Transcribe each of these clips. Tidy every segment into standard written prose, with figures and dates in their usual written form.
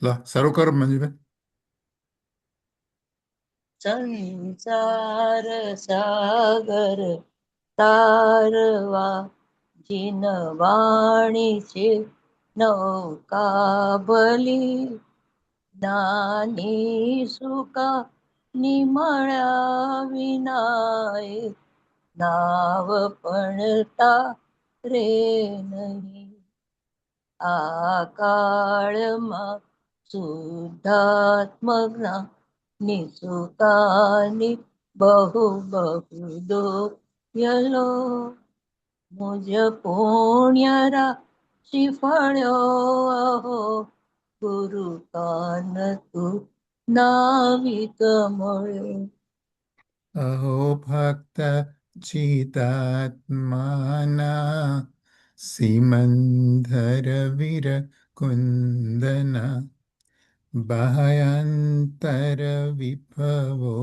લો શરૂ કરો મંજુબેન. સંસાર સાગર તારવા જીનવાણી છે નૌકા ભલી નાની સુકા નિમળ્યા વિનાય નાવ પણ તારે નહીં. આ કાળમાં શુદ્ધાત્મના નિસુકાની બહુ બહુ દોયલો મુજ પુણ્યરા શ્રીફળ્યો અહો ગુરુ કાન તું નાવિક મળ્યો. અહો ભક્ત ચિતાત્માના સિમંદર વીર કુંદના બાહ્યાંતર વિભવો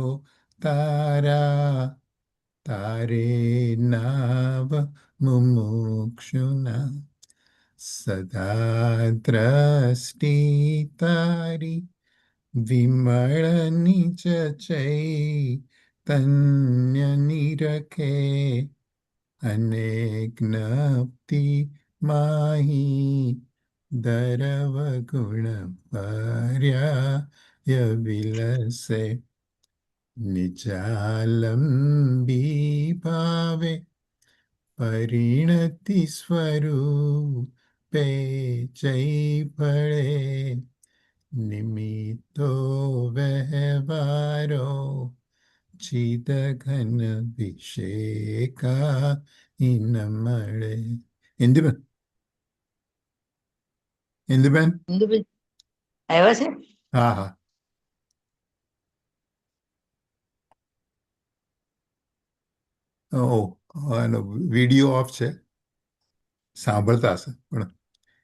તારા તારે નાવ મુમુક્ષુના સદા દ્રષ્ટિ તારી વિમળ નીચ ચૈતન્ય નિરખે અનેક જ્ઞપ્તિ માહી દરવ ગુણ પર્યાય વિલસે નિજાલંબી ભાવે પરિણતિ સ્વરૂપે જઈ ભળે નિમિત્તો વ્યવહારો ચિદ ઘન વિષેકા ઇન મળે. ઇન્દુબેન, ઇન્દુબેન. આવ્યા છે? હા હા. ઓ એનો વિડીયો ઓફ છે, સાંભળતા હશે પણ.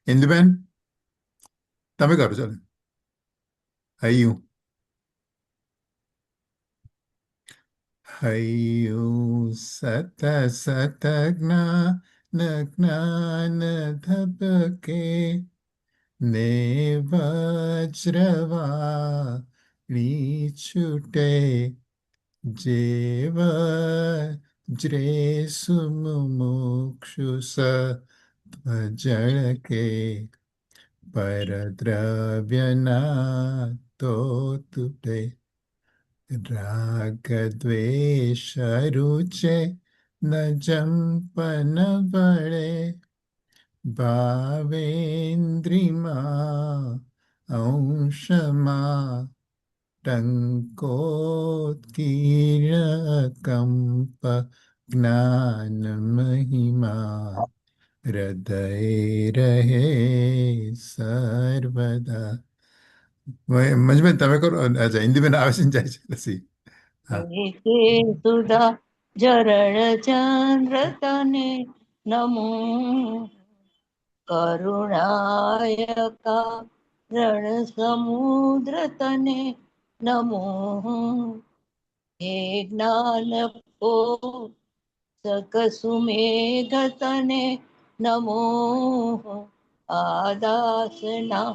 ઇન્દુબેન તમે કરો છો ને? હૈયું હૈયું સત સત જ્ઞાન જ્ઞાન ધબકે ને વજ્રવાણી છૂટે જેવ જ્રે સુમુક્ષુ ભજણ કે પરદ્રવ્યના તો તૂટે રાગ દ્વેષ રૂચે ન જંપન વળે ભાવેન્દ્રિમાં અંશમાં ટંકોત્કીર્ણકંપ જ્ઞાન મહિમા હૃદય રહે સર્વદા. મંજુબેન તમે કરો. અચ્છા ઇન્દુબેન આવે છે ને જાય છે લસી. હા. સુધા જરણ ચંદ્ર તને નમો કરુણાયકા રણ સમુદ્ર તને નમો હે જ્ઞાન પોષક સુમેઘ તને નમો આદાસના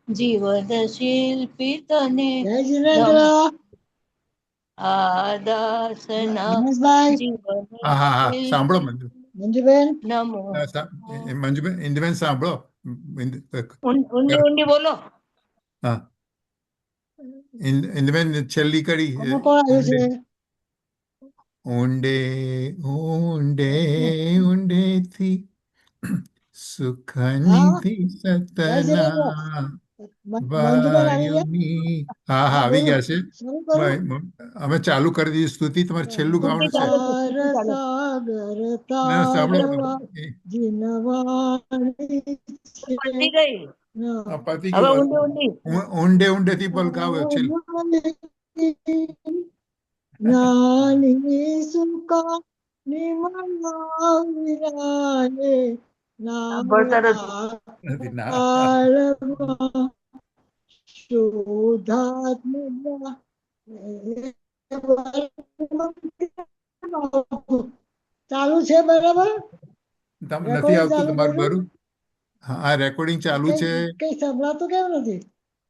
જીવન શિલ્પી તને નમો આદાસના જીવન હા હા હા સાંભળો મંજુ. મંજુબેન નમો મંજુબેન ઇન્દુબેન સાંભળો. ઊંડી ઊંડી બોલો. હા ઇન્દુબેન છેલ્લી કડી કોણ આવ્યું છે? ઊંડે ઊંડે ઊંડેથી સુખનિધિ સતના મંજુબેન આવી ગયા? વાયુની. હા હા આવી ગયા છે. શરૂ કરું? અમે ચાલુ કરી દીધી સ્તુતિ. તમારે છેલ્લું ગાવાનું છે. સાગર ના સાંભળો. તારવા જીનવાણી છે પતી ગઈ. પતિ હવે ગયું. ઊંડી ઊંડી ઊંડે ઊંડે થી બોલ ગાવ છેલ્લું. નાની સુકા નિમળા વિરાને સાંભળતા નથી ના. નાળમાં શુદ્ધાત્મા ચાલુ છે બરાબર? નથી આવતું ચાલુ તમારું કરું? બરું. હા રેકોર્ડિંગ ચાલુ છે. કઈ સંભળાતું કેમ નથી?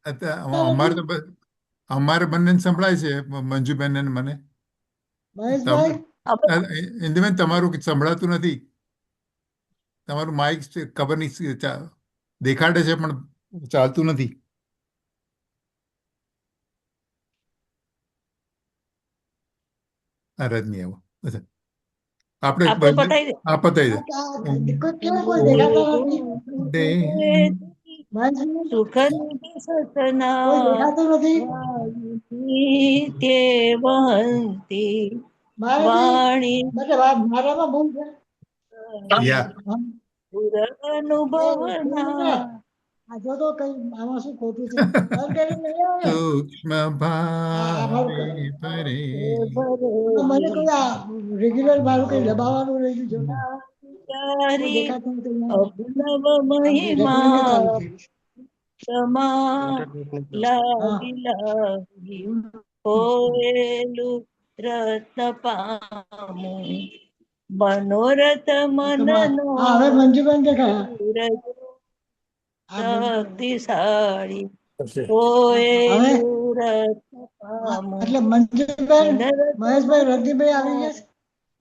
અમારે તો અમારે બંને સંભળાય છે, મંજુબેન અને મને. મહેશભાઈ ઇન્દુબેન તમારું સંભળાતું નથી. તમારું માઇક ખબર નહીં દેખાડે છે પણ ચાલતું નથી. રજની આવો અચ્છા આપણે આપણે પતાવી દે. આ પતાવી દે. કેમ કોઈ દેખાતા નથી? ડે મહેશભાઈ સુખ સતના કોઈ દેખાતું નથી? તે વહંતી મારાથી વાણી મારામાં ભૂલ છે. યા પુર અનુભવના આ જો તો કઈ આમાં શું ખોટું છે? બંધ કરીને લઈ આવો ને. સૂક્ષ્મ ભાવે પરે મને કોઈ આ રેગ્યુલર મારું કઈ દબાવવાનું રહી ગયું છે. કોઈ તારી દેખાતું નથી. અભિનવ રેકોર્ડિંગ મહિમા ચાલુ થઈ. તમા લાગી લાગી કોયેલું રત્ન પામું મનોરથ મનનો હા હવે મંજુબેન દેખાય. સૂરજ શક્તિશાળી હવે કોયેલું રત્ન પામું એટલે મંજુબેન મહેશભાઈ રજનીભાઈ આવી ગયા છે.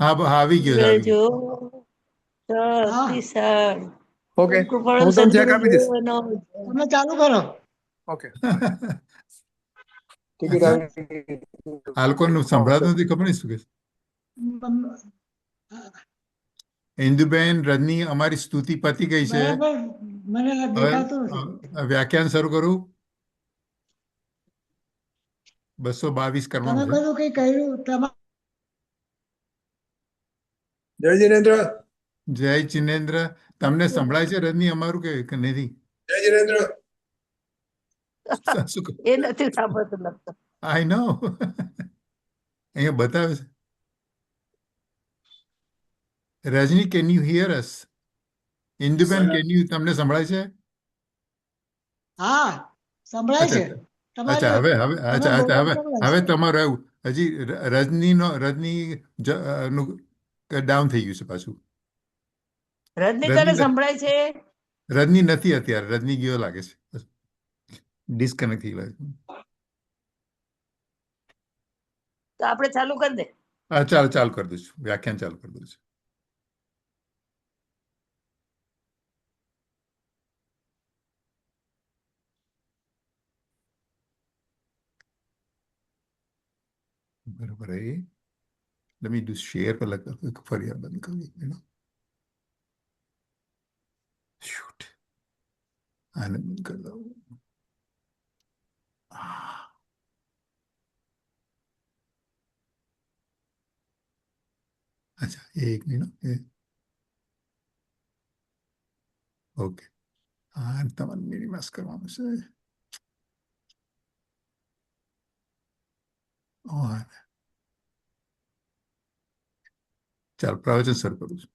હા આવી ગયો છે, આવી સૂરજો ગયો. શક્તિશાળી ઓકે કૃપાળ હું તમને ચેક આપી દઈશ. સદગુરુનો તમે ચાલુ કરો. ઓકે ટિકિટ આવી આ લોકોનું સંભળાતું નથી, ખબર નહીં શું કે છે. ઇન્દુબેન, રજની, અમારી સ્તુતિ પતી ગઈ છે. બરાબર મને હવે દેખાતું નથી. વ્યાખ્યાન શરૂ કરું. 222 તમે કરવાનું છે. બધું કઈ કર્યું તમારે જય જીનેન્દ્ર. જય જિનેન્દ્ર. તમને સંભળાય છે રજની અમારું કે નથી? જય જીનેન્દ્ર. શું એ નથી સાંભળતું લગતો. આઈ નો અહીંયા બતાવે છે. Rajni, can you hear us? Induben, can you તમને સંભળાય છે? હા સંભળાય છે. અચ્છા હવે હવે અચ્છા અચ્છા હવે હવે તમારે તમારું આવ્યું. હજી રજની નું ડાઉન થઈ ગયું છે પાછું. રજની તને સંભળાય છે? રજની નથી અત્યારે. રજની ગયો લાગે છે, ડિસ્કનેક્ટ થઈ લાગે. તો આપણે ચાલુ કરી દે. હા ચાલુ કરી દઉં છું. વ્યાખ્યાન ચાલુ કરી દઉં છું. બરોબર. Let me do share પર ફરી બંધ કરવી. શૂટ આને બંધ કરી દઉં. અચ્છા એક મિનિટ. ઓકે હા તમારે મિનિમાઇઝ કરવાનું છે. ચાલ પ્રવચન શરૂ કરું છું.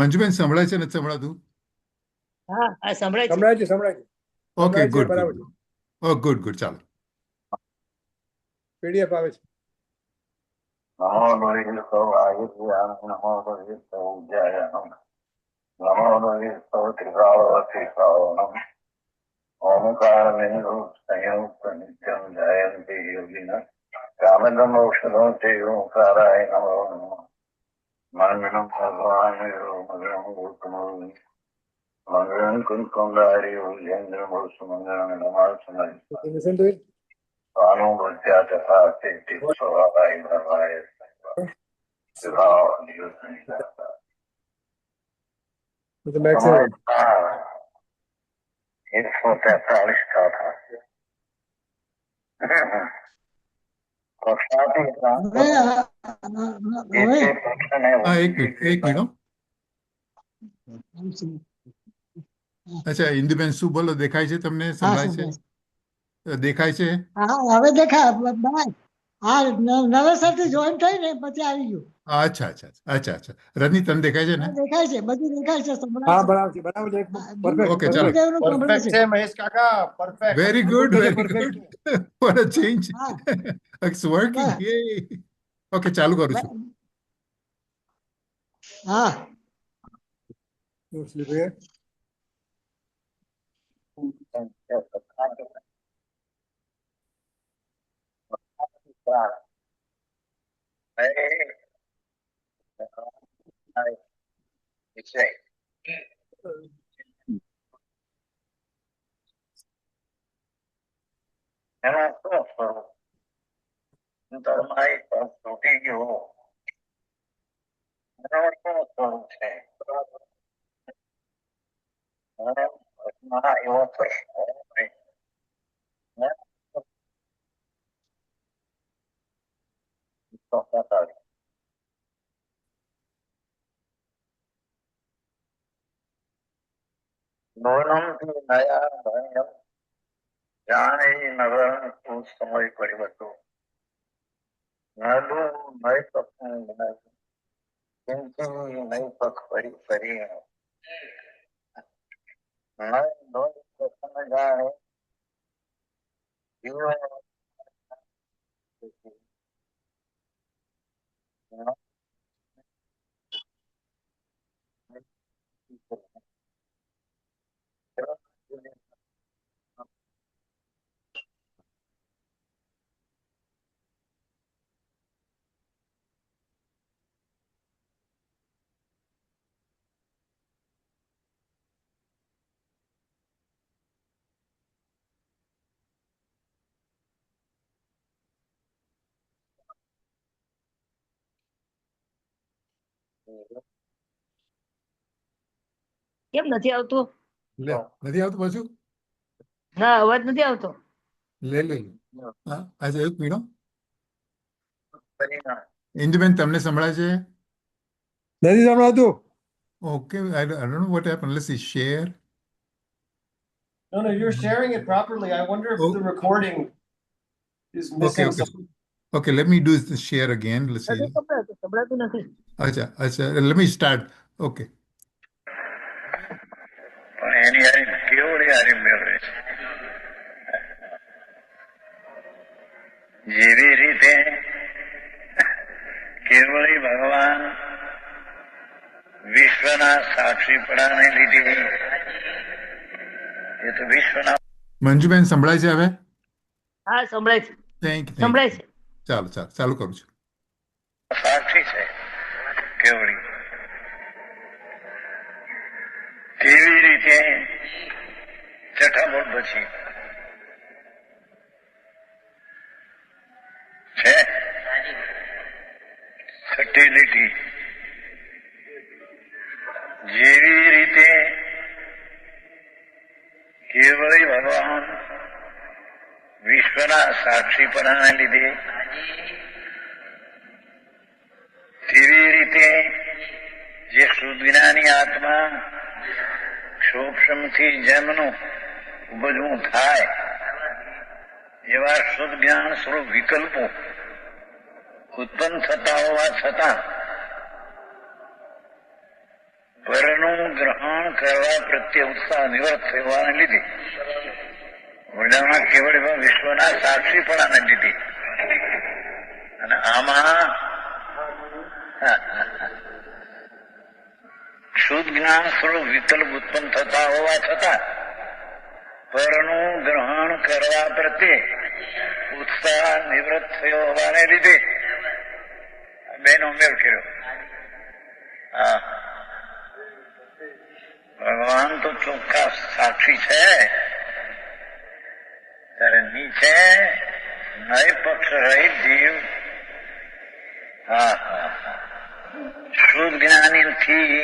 મંજુબેન સંભળાય છે, નથી સંભળાતું? હા હા સંભળાય છે. સંભળાય છે, સંભળાય છે. ઓકે સંભળાય છે, ગુડ બરાબર ગુડ. છે. ઓ ગુડ ચાલો. પીડીએફ આવે છે. નમો લોહિતો વાયુભ્યામ નમો લોહિતો ઉજ્જાયનમ નમો લોહિતો ત્રિકાળવતીકાળનમ ઓમકાર બિંદુ સંયુક્ત નિત્યમ જયંતિ યોગિન કામદમોક્ષદો તે ઓંકારાય નમો નમઃ મંગલમ ભગવાન મંગલમ ગૌતમં મંગલમ કુંકુંડારી ઉજ્જેન્દ્ર મંગલમ નમઃ Listen to it. With the maximum. હા એક મિનિટ હો. અચ્છા ઇન્દુબેન શું બોલો? દેખાય છે તમને? સંભળાય છે? દેખાય છે? હા હવે દેખાય. હા નવેસરથી જોઈન થઈ ને પછી આવી ગયું. અચ્છા. રજની તને દેખાય છે ને? દેખાય છે, બધું દેખાય છે, સંભળાય હા છે. બરાબર છે, બરાબર છે. Perfect. ઓકે ચાલો. ગુરુદેવનું સંભળાય Perfect છે. છે મહેશ કાકા. Perfect. Very good Perfect. What a change. હા. It's working. Bus. Yay. Okay ચાલુ કરું છું. હા Don't sleep here. એમાં શું સ્વરૂપ તમારી પર તૂટી ગયું એનું શું સ્વરૂપ છે એવો પ્રશ્ન નોનમથી નયા ભયમ જાણે નરણ તું સમય પરિવર્તો નડું નય પક્ષ કિંતુ નય પક્ષ પરી જાણે કેમ નથી આવતું? લે નથી આવતું પાછું? ના, અવાજ નથી આવતો. લે લે હા આજે એક મીણો પરિણામ ઇન્દુબેન તમને સંભળાય છે? નથી સંભળાતું. Okay I don't know what happened. Let's see share. No, no, you're sharing it properly. I wonder if Oh. the recording is Okay, missing okay. something. Okay, let me do the share again. Let's see. નથી સંભળાતું, સંભળાતું નથી. Acha, let me start. Okay. પણ એની હારી કેવડી હારી મેળવે છે જેવી રીતે કેવળી ભગવાન વિશ્વના સાક્ષીપણાને લીધે એ તો વિશ્વના મંજુબેન સંભળાય છે હવે? હા, સંભળાય છે, થેન્ક યુ સંભળાય છે. ચાલુ કરું છું. સાક્ષી છે કેવળી તેવી રીતે છઠ્ઠા બોલ પછી છે છઠ્ઠી લીટી જેવી રીતે કેવળી ભગવાન વિશ્વના સાક્ષીપણાને લીધે તેવી રીતે જે શુદ્ધજ્ઞાની આત્મા સૂક્ષ્મથી જેમનું ઉપજવું થાય એવા શુદ્ધ જ્ઞાન સ્વરૂપ વિકલ્પો ઉત્પન્ન થતા હોવા છતાં પરનું ગ્રહણ કરવા પ્રત્યે ઉત્સાહ નિવૃત્ત થવાને લીધે વડામાં કેવળ વિશ્વના સાક્ષીપણાને લીધે અને આમાં શુદ્ધ જ્ઞાન સ્વરૂપ વિકલ્પ ઉત્પન્ન થતા હોવા છતાં પરનું ગ્રહણ કરવા પ્રત્યે ઉત્સાહ નિવૃત્ત થયો હોવાને લીધે બેનો મેળ કર્યો. હા, ભગવાન તો ચોખ્ખા સાક્ષી છે ત્યારે નીચે નય પક્ષ રહિત જીવ શુદ્ધ જ્ઞાનીથી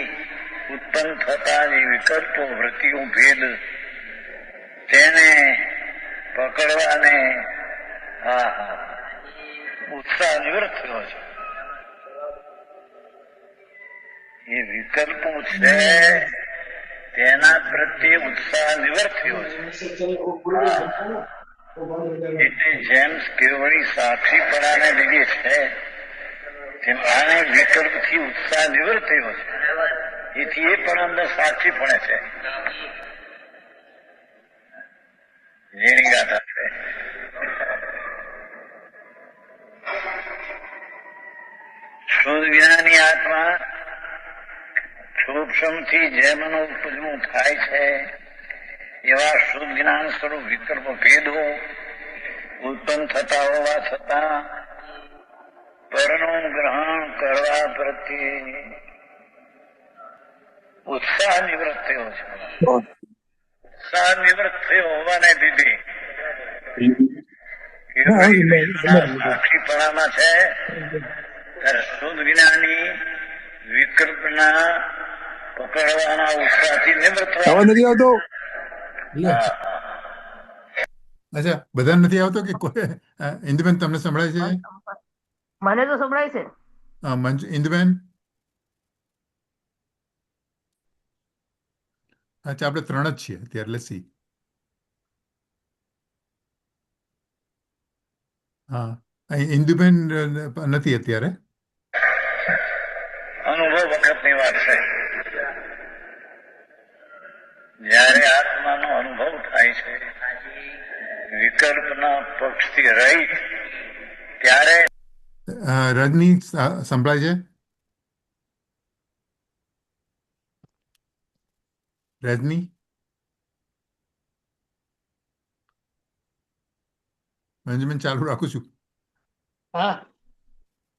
ઉત્પન્ન થતા જે વિકલ્પો વૃત્તિઓ ભેદ તેને પકડવાને ઉત્સાહ નિવૃત્ત થયો છે. એ વિકલ્પો છે તેના પ્રત્યે ઉત્સાહ નિવૃત્ત થયો છે. એટલે જેમ કેવળી સાક્ષીપણાને લીધે છે તેમ આને વિકલ્પથી ઉત્સાહ નિવૃત્ત થયો છે. એથી એ પણ અંદર સાક્ષી પડે છે. જેની ગાથા છે શુદ્ધ જ્ઞાની આત્મા શુભ સૂક્ષ્મથી જેમનું ઉપજવું થાય છે એવા શુદ્ધ જ્ઞાન સ્વરૂપ વિકલ્પ ભેદો ઉત્પન્ન થતા હોવા છતાં પરનું ગ્રહણ કરવા પ્રત્યે ઉત્સાહ નિવૃત્ત થયો છે. ઉત્સાહ નિવૃત્ત થયો હોવાને લીધે સાક્ષીપણામાં છે ત્યારે શુદ્ધ જ્ઞાની વિકલ્પના પકડવાના ઉત્સાહથી નિવૃત્ત અવાજ નથી આવતો? અચ્છા, બધા નથી આવતો કે કોઈ? ઇન્દુબેન, તમને સંભળાય છે? મને તો સંભળાય છે. ઇન્દુબેન, અચ્છા, આપણે 3 જ છીએ અત્યારે. લસી. હા, અહીં ઇન્દુબેન નથી અત્યારે. અનુભવ વખતની વાત છે. જ્યારે આત્માનો અનુભવ થાય છે વિકલ્પના પક્ષથી રહિત, ત્યારે રજની સંભળાય છે? રજની, મંજુબેન, ચાલુ રાખું છું. હા,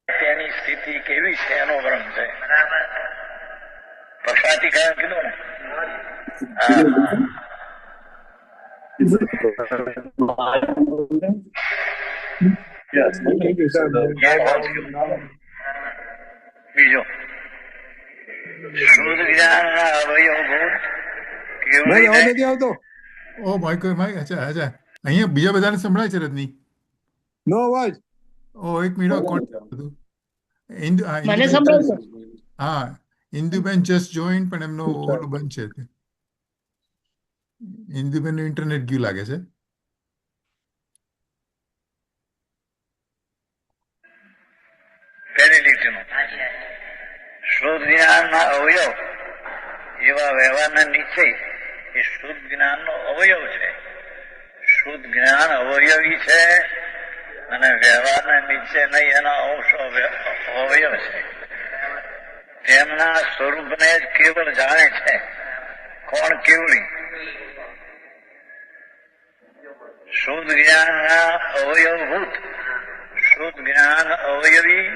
તેની સ્થિતિ કેવી છે એનો ભ્રમ છે. પક્ષાતી કારણ કીધું ને. બીજો, શુદ્ધ જ્ઞાનના અવયવભૂત ભાઈ, અવાજ નથી આવતો? ઓ માય, અચ્છા અચ્છા, અહીંયા બીજા બધાને સંભળાય છે રજની? નો અવાજ. ઓ, એક મિનિટ. કોણ હતું? મને સંભળાય છે. હા, ઇન્દુબેન જસ્ટ જોઈન, પણ એમનો ઓલું બંધ છે. ઇન્દુબેનનું ઇન્ટરનેટ ગયું લાગે છે. પહેલી લીટીનું શુદ્ધ જ્ઞાનના અવયવ એવા વ્યવહારના નિશ્ચય એ શુદ્ધ જ્ઞાનનો અવયવ છે. શુદ્ધ જ્ઞાન અવયવી છે અને વ્યવહારના નિશ્ચય નહીં, એના અંશ અવયવ છે. તેમના સ્વરૂપને જ કેવળ જાણે છે. કોણ? કેવળી. શુદ્ધ જ્ઞાનના અવયવભૂત, શુદ્ધ જ્ઞાન અવયવી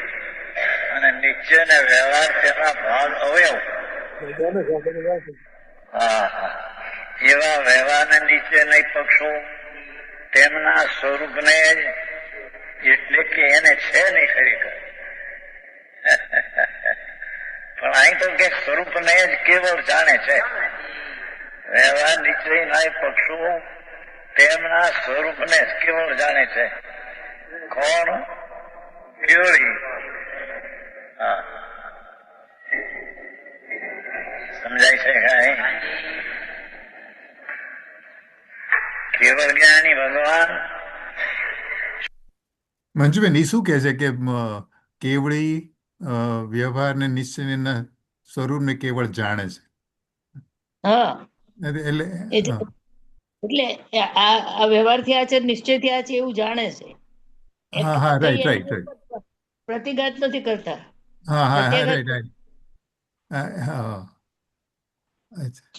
અને નિશ્ચય ને વ્યવહાર તેના ભાગ અવયવ. એવા વ્યવહારના નિશ્ચય નહીં પક્ષો તેમના સ્વરૂપને જ, એટલે કે એને છે નહીં ખરેખર. પણ અહીં તો કે સ્વરૂપને જ કેવળ જાણે છે. વ્યવહાર નિશ્ચય નહીં પક્ષો તેમના સ્વરૂપને જ કેવળ જાણે છે. કોણ? કેવળી. હા, સમજાય છે કઈ? કેવળ જ્ઞાની ભગવાન. મંજુબેન, એ શું કહે છે કે કેવળી વ્યવહાર ને નિશ્ચયના સ્વરૂપને કેવળ જાણે છે? હા, એટલે એટલે આ વ્યવહારથી આ છે, નિશ્ચયથી આ છે એવું જાણે છે. હા હા, રાઈટ રાઈટ રાઈટ. પ્રતિઘાત નથી કરતા. હા હા હા, પ્રત્યાઘાત. Right right. હા,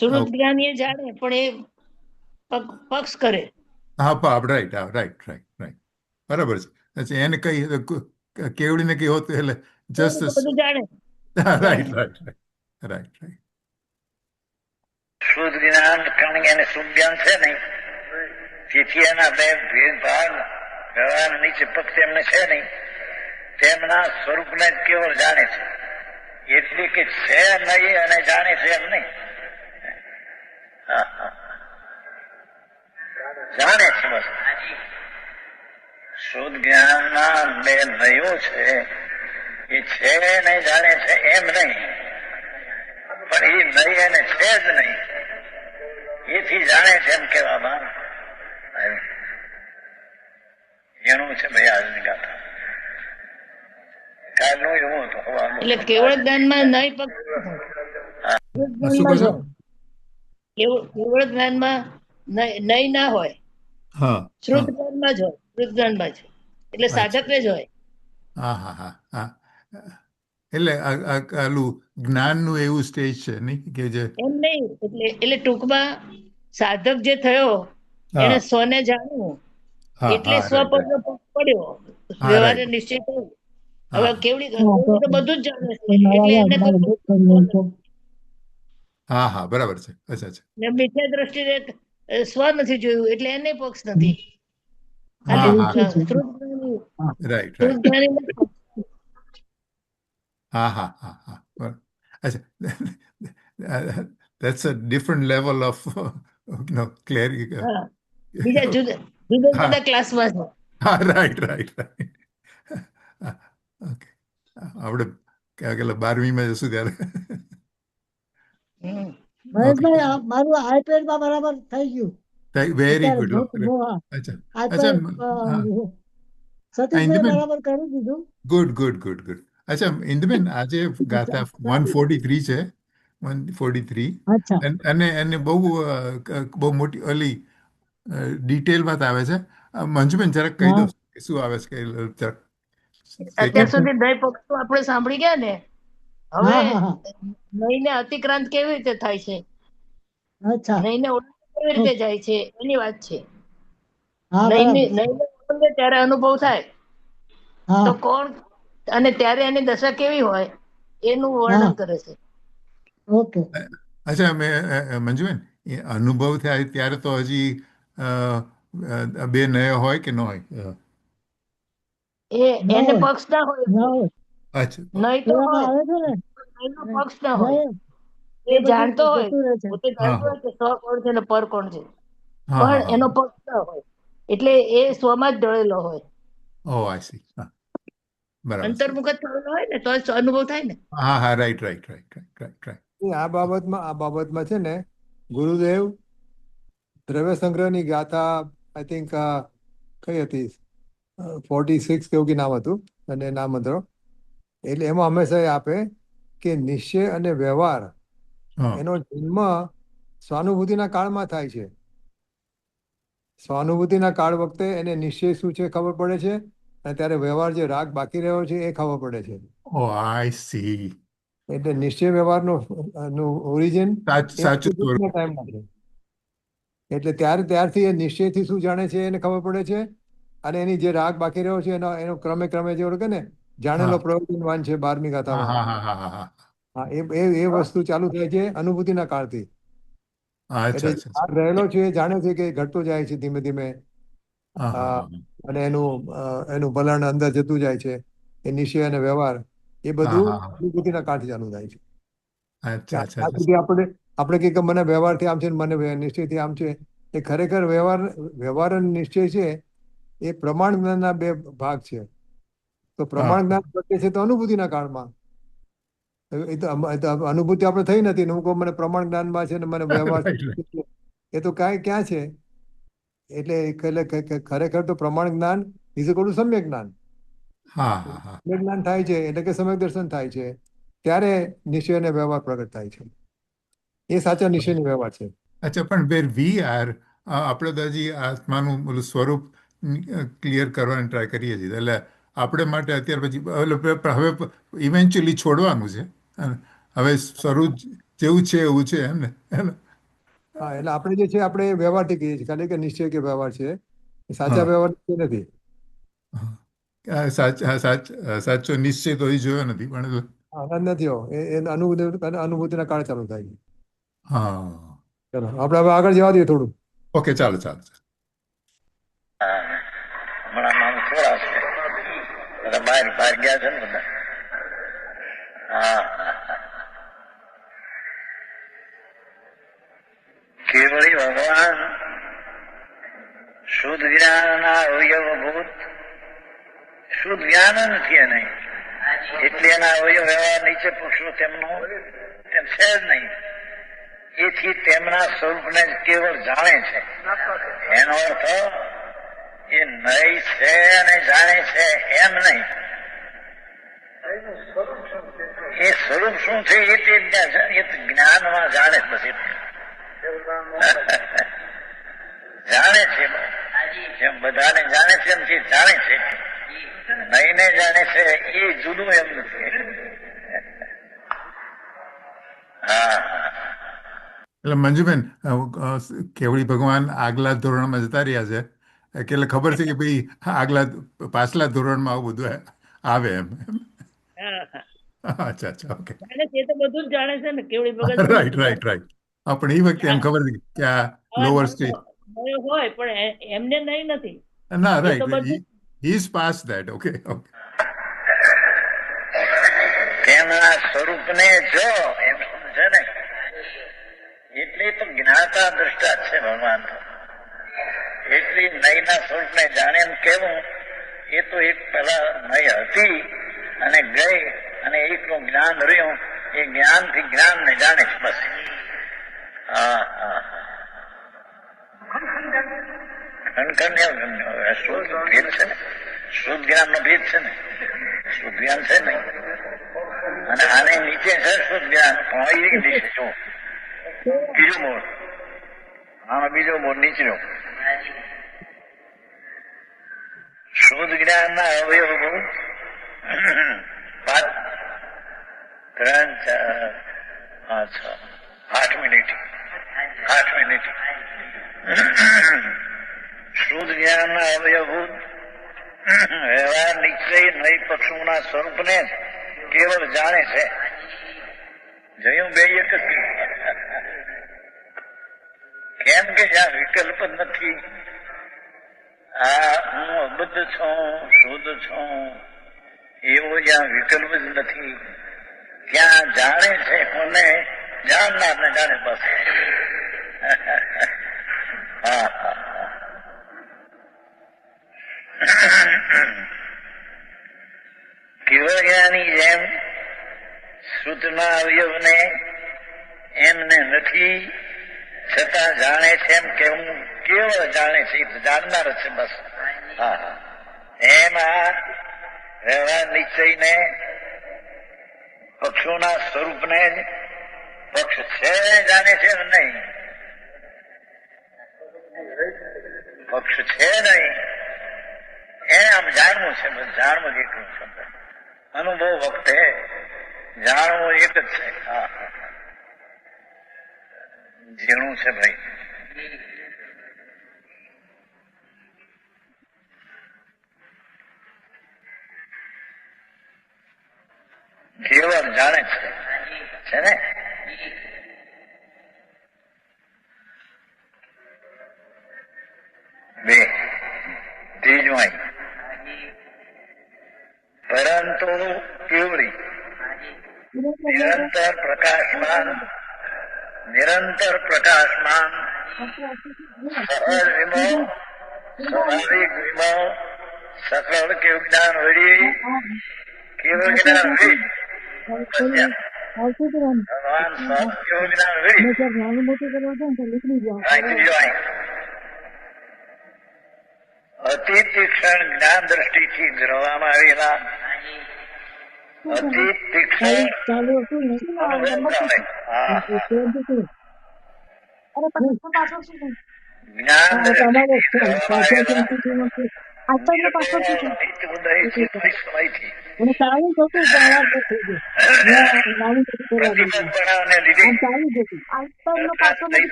શુદ્ધ જ્ઞાની એ જાણે, પણ એ પક્ષ કરે. હા, રાઈટ. હા, રાઈટ રાઈટ રાઈટ, બરાબર છે. અચ્છા, એને કઈ કેવડીને કઈ હોતું એટલે જસ્ટ બધું જાણે. Right right right right right. શુદ્ધ જ્ઞાન કારણ કે એને શુદ્ધ જ્ઞાન છે નહીં, તેથી એના બે ભેદભાવ વ્યવહાર નીચે પક્ષ એમને છે નહીં. તેમના સ્વરૂપને જ કેવળ જાણે છે. એટલે કે છે નહીં અને જાણે છે એમ નહીં. જાણે છે બસ. શુદ્ધ જ્ઞાનના બે નયો છે, એ છે નહીં જાણે છે એમ નહીં, પણ એ નહીં એને છે જ નહીં, એથી જાણે છે એમ કહેવામાં એનું છે ભાઈ આજની ગાથા. કાલનું એવું હતું. એટલે કેવળ જ્ઞાનમાં નહીં પક્ષ. કેવળ જ્ઞાનમાં નહીં ના હોય. હા, શુદ્ધ જ્ઞાનમાં જ હોય. શુદ્ધ જ્ઞાનમાં જ એટલે સાધકને જ હોય. હા હા હા હા. એટલે આલું જ્ઞાનનું એવું સ્ટેજ છે નહીં કે જે એમ નહીં એટલે ટૂંકમાં સાધક જે થયો એને હા સ્વને જાણ્યું હા એટલે હા સ્વ રાઈટ રાઈટ પરનો પગ પડ્યો હા વ્યવહારે રાઈટ નિશ્ચય થયો. હા હવે હા કેવડી હા, કેવડી તો બધું જ જાણે છે એટલે એને કોઈ બુક પક્ષ કરી નથી. તો હા હા બરાબર છે. અચ્છા અચ્છા ને મિથ્યા દ્રષ્ટિએ સ્વ નથી જોયું એટલે એને પક્ષ નથી. આ હા ખાલી હા રુચિ છે. શ્રુતજ્ઞાની હા રાઈટ રાઈટ શ્રુતજ્ઞાની નથી. હા હા હા હા બરાબર. અચ્છા that's a different level of clarity. હા બીજા જુદા જુદા હા જુદા ક્લાસમાં છે. હા રાઈટ રાઈટ રાઈટ ઓકે આપણે ક્યાં 12મીમાં જશું ત્યારે હમ. ઓકે મહેશભાઈ મારું આઈપેડમાં બરાબર થઈ ગયું વેરી અત્યારે ગુડ. અચ્છા અચ્છા આઈપેડ હા સતીશભાઈ ઇન્દુબેન બરાબર કરી દીધું. Good good good good. અચ્છા ઇન્દુબેન આજે ગાથા 143 છે 143 અચ્છા અને એને બહુ મોટી ઓલી ડિટેલમાં આવે છે. મંજુબેન જરાક કહી હા દો કે શું આવે છે જરાક અત્યાર સેકન્ડ. ઓકે. સુધી નય પક્ષો આપણે સાંભળી ગયા ને હવે હા હા હા નયને અતિક્રાંત કેવી રીતે થાય છે અચ્છા નયને ઓળંગે કેવી રીતે ઓકે. જાય છે એની વાત છે. હા નયને બરાબર ઓળંગે ત્યારે અનુભવ થાય તો હા કોણ અને ત્યારે એની દશા કેવી હોય એનું હા વર્ણન કરે છે. ઓકે અચ્છા મંજુબેન એ અનુભવ થાય ત્યારે તો હજી બે નયો હોય કે ન હોય? ના એને હોય પક્ષ ના હોય ના હોય અચ્છા નય તો એવામાં હોય આવે છે ને નયનો પક્ષ ના નય હોય એ એ બધું જાણતો હોય જતું રહે છે. પોતે હા જાણતો હોય કે સ્વ કોણ છે ને પર કોણ છે હા હા પણ હા એનો પક્ષ ના હોય એટલે એ સ્વમાં જ ઢળેલો હોય ઓ આઈ સી. હા બરાબર છે. અંતર્મુખ જ થયેલો હોય ને તો જ અનુભવ થાય ને. હા હા right right right right right right. આ બાબતમાં છે ને ગુરુદેવ દ્રવ્ય સંગ્રહની ગાથા આઈ થિંક કઈ હતી 46 કેવું કે નામ હતું અને નામ મંત્રો એટલે એમાં હંમેશા એ આપે કે નિશ્ચય અને વ્યવહાર હા એનો જન્મ સ્વાનુભૂતિના કાળમાં થાય છે. સ્વાનુભૂતિના કાળ વખતે એને નિશ્ચય શું છે ખબર પડે છે અને ત્યારે વ્યવહાર જે રાગ બાકી રહ્યો છે એ ખબર પડે છે. ઓ આઈ સી. એટલે નિશ્ચય વ્યવહારનો ઓરિજિન એ સાચું અનુભૂતિના સ્વરૂપ. ટાઈમમાં છે. એટલે ત્યારથી એ નિશ્ચયથી શું જાણે છે એને ખબર પડે છે અને એની જે રાગ બાકી રહ્યો છે એનો ક્રમે ક્રમે જે ઓળખે ને હા જાણેલો પ્રયોજનવાન છે 12મી હા ગાથામાં. હા હા હા હા હા. હા એ વસ્તુ ચાલુ થાય છે અનુભૂતિના કાળથી. અચ્છા એટલે જે અચ્છા ભાગ રહેલો છે એ જાણે છે કે ઘટતો જાય છે ધીમે ધીમે હા અ, હા હા અને એનું ભલાણ અંદર જતું જાય છે. એ નિશ્ચય અને વ્યવહાર એ હા બધું હા હા. અનુભૂતિના કાળથી ચાલુ થાય છે. અચ્છા અચ્છા આ અચ્છા. સુધી આપણે કહીએ કે મને વ્યવહારથી આમ છે ને મને નિશ્ચયથી આમ છે. એ ખરેખર વ્યવહાર અને નિશ્ચય છે એ પ્રમાણ જ્ઞાનના બે ભાગ છે. તો હા પ્રમાણ જ્ઞાન ઘટે છે તો અનુભૂતિના કાળમાં. એ તો અનુભૂતિ આપણે થઈ નથી ને હું કહું મને પ્રમાણ જ્ઞાનમાં છે ને મને વ્યવહાર રાઈટ રાઈટ. છે. એ તો ક્યાં છે ખરેખર તો પ્રમાણ જ્ઞાન ઇઝ ઇક્વલ ટુ સમ્યક જ્ઞાન. હા હા હા. સમ્યક જ્ઞાન થાય છે એટલે કે સમ્યક દર્શન થાય છે ત્યારે નિશ્ચય અને વ્યવહાર પ્રગટ થાય છે. એ સાચા નિશ્ચયનો વ્યવહાર છે. અચ્છા પણ વેર વી આર આપણે તો હજી આત્માનું ઓલું સ્વરૂપ ક્લિયર કરવાની ટ્રાય કરીએ છીએ એટલે આપણે માટે અત્યાર પછી હવે ઇવેન્ચ્યુઅલી છોડવાનું છે. હવે સ્વરૂપ જેવું છે એવું છે એમ ને. હા એટલે આપણે જે છે આપણે વ્યવહારથી કહીએ છીએ ખાલી કે નિશ્ચય કે વ્યવહાર છે એ સાચા હા વ્યવહાર નિશ્ચય નથી. સાચો નિશ્ચય તો એ જોયો નથી પણ આનંદ નથી હો એ અનુભૂતિના કાળ ચાલુ થાય છે. હા. ચલો આપણે હવે આગળ જવા દઈએ થોડું. ઓકે ચાલો ચાલો. હમણાં નામ થોડા છે બધા બહાર બહાર ગયા છે ને બધા. હા કેવળી ભગવાન શુદ્ધ જ્ઞાનના અવયવભૂત શુદ્ધ જ્ઞાન નથી એને એટલે એના અવયવ વ્યવહાર નીચે પુરુષો તેમનું તેમ છે જ નહીં. એથી તેમના સ્વરૂપને જ કેવળ જાણે છે. એનો અર્થ એ નય છે અને જાણે છે એમ નહીં. એ સ્વરૂપ શું છે એ તે જ્ઞાનમાં જાણે પછી જાણે છે જેમ બધાને જાણે છે એમ જે જાણે છે નહીને જાણે છે એ જુદું એમ નથી. હા એટલે મંજુબેન, કેવડી ભગવાન આગલા ધોરણમાં જતા રહ્યા છે કે એટલે ખબર છે કે ભાઈ પાછલા ધોરણમાં આવું બધું આવે એમ. હા હા અચ્છા અચ્છા, ઓકે. જાણે છે, એ તો બધું જ જાણે છે ને કેવડી ભગત છે ને. Right right right. પણ એ વખતે એમ ખબર હતી કે આ હવે લોઅર સ્ટેજ. નયો હોય પણ એમને નહીં નથી. ના, એ તો રાઈટ, બધું he is pass that. Okay okay. તેમના સ્વરૂપને જો એમ સમજે ને એટલે તો જ્ઞાતા દ્રષ્ટા છે ભગવાન. એટલી નયના સ્વરૂપને જાણે એમ કેવું, એ તો એક પેલા નય હતી અને ગઈ અને એકનું જ્ઞાન રહ્યું. એ જ્ઞાનથી જ્ઞાનને જાણે છે બસ. હા હા ખંડ શુદ્ધ ભેદ છે ને, શુદ્ધ જ્ઞાન નો ભેદ છે ને. શુદ્ધ જ્ઞાન છે ને, અને આને નીચે છે શુદ્ધ જ્ઞાન, પણ એક દિશે જો બીજો મોડ, આનો બીજો મોડ નીચનો. શુદ્ધ જ્ઞાન ના અવયવ 3, 4, 5, 6, 8 મિનિટ. શુદ્ધ જ્ઞાન ના અવયવભૂત વ્યવહાર નિશ્ચય નય પક્ષોના સ્વરૂપને કેવળ જાણે છે. જોયું, બે એક જ. કેમ કે જ્યાં વિકલ્પ જ નથી, આ હું અબદ્ધ છું, શુદ્ધ છું, એવો જ્યાં વિકલ્પ જ નથી, ત્યાં જાણે છે કોને? જાણનાર ને જાણે બસ. હા હા. કેવળ જ્ઞાની જેમ શુદ્ધના અવયવને એમને નથી છતાં જાણે છે એમ કે હું કેવળ જાણે છે, જાણનાર છે બસ. હા હા. એમાં વ્યવહાર નિશ્ચયને પક્ષોના સ્વરૂપને પક્ષ છે જાણે છે નહીં, પક્ષ છે નહીં, એને આમ જાણવું છે બસ. જાણવું જ એટલું શબ્દ, અનુભવ વખતે જાણવું એક જ છે. હા હા, ઝીણું છે ભાઈ. કેવળ જાણે છે ને. બે ત્રીજું અહીં પરંતુ કેવળી નિરંતર પ્રકાશમાન સહજ વિમો સ્વાભાવિક વિમો સકળ કે જ્ઞાન વળી કેવળ જ્ઞાન વળી ભગવાન સહજ કેવળ જ્ઞાન વળી. અતિ તીક્ષ્ણ જ્ઞાન દ્રષ્ટિથી ગ્રહવામાં આવેલા અતિ તીક્ષ્ણ જ્ઞાન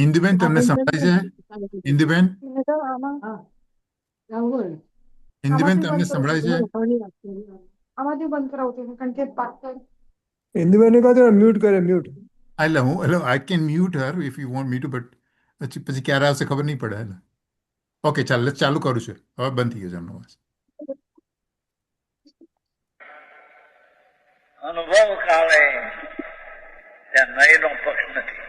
ઇન્દુબેન, તમને સંભળાય છે? ઇન્દુબેન, ઇન્દુબેન, તમને સંભળાય છે? ઇન્દુબેન કહો તો મ્યુટ કરે, મ્યુટ. એટલે I can mute Har if you want me to, but પછી ક્યારે આવશે ખબર નહીં પડે. એટલે ઓકે, ચાલુ કરું છું. હવે બંધ થઈ ગયો છે એમનો અવાજ. અનુભવ કાળે ત્યાં નયનો પક્ષ નથી.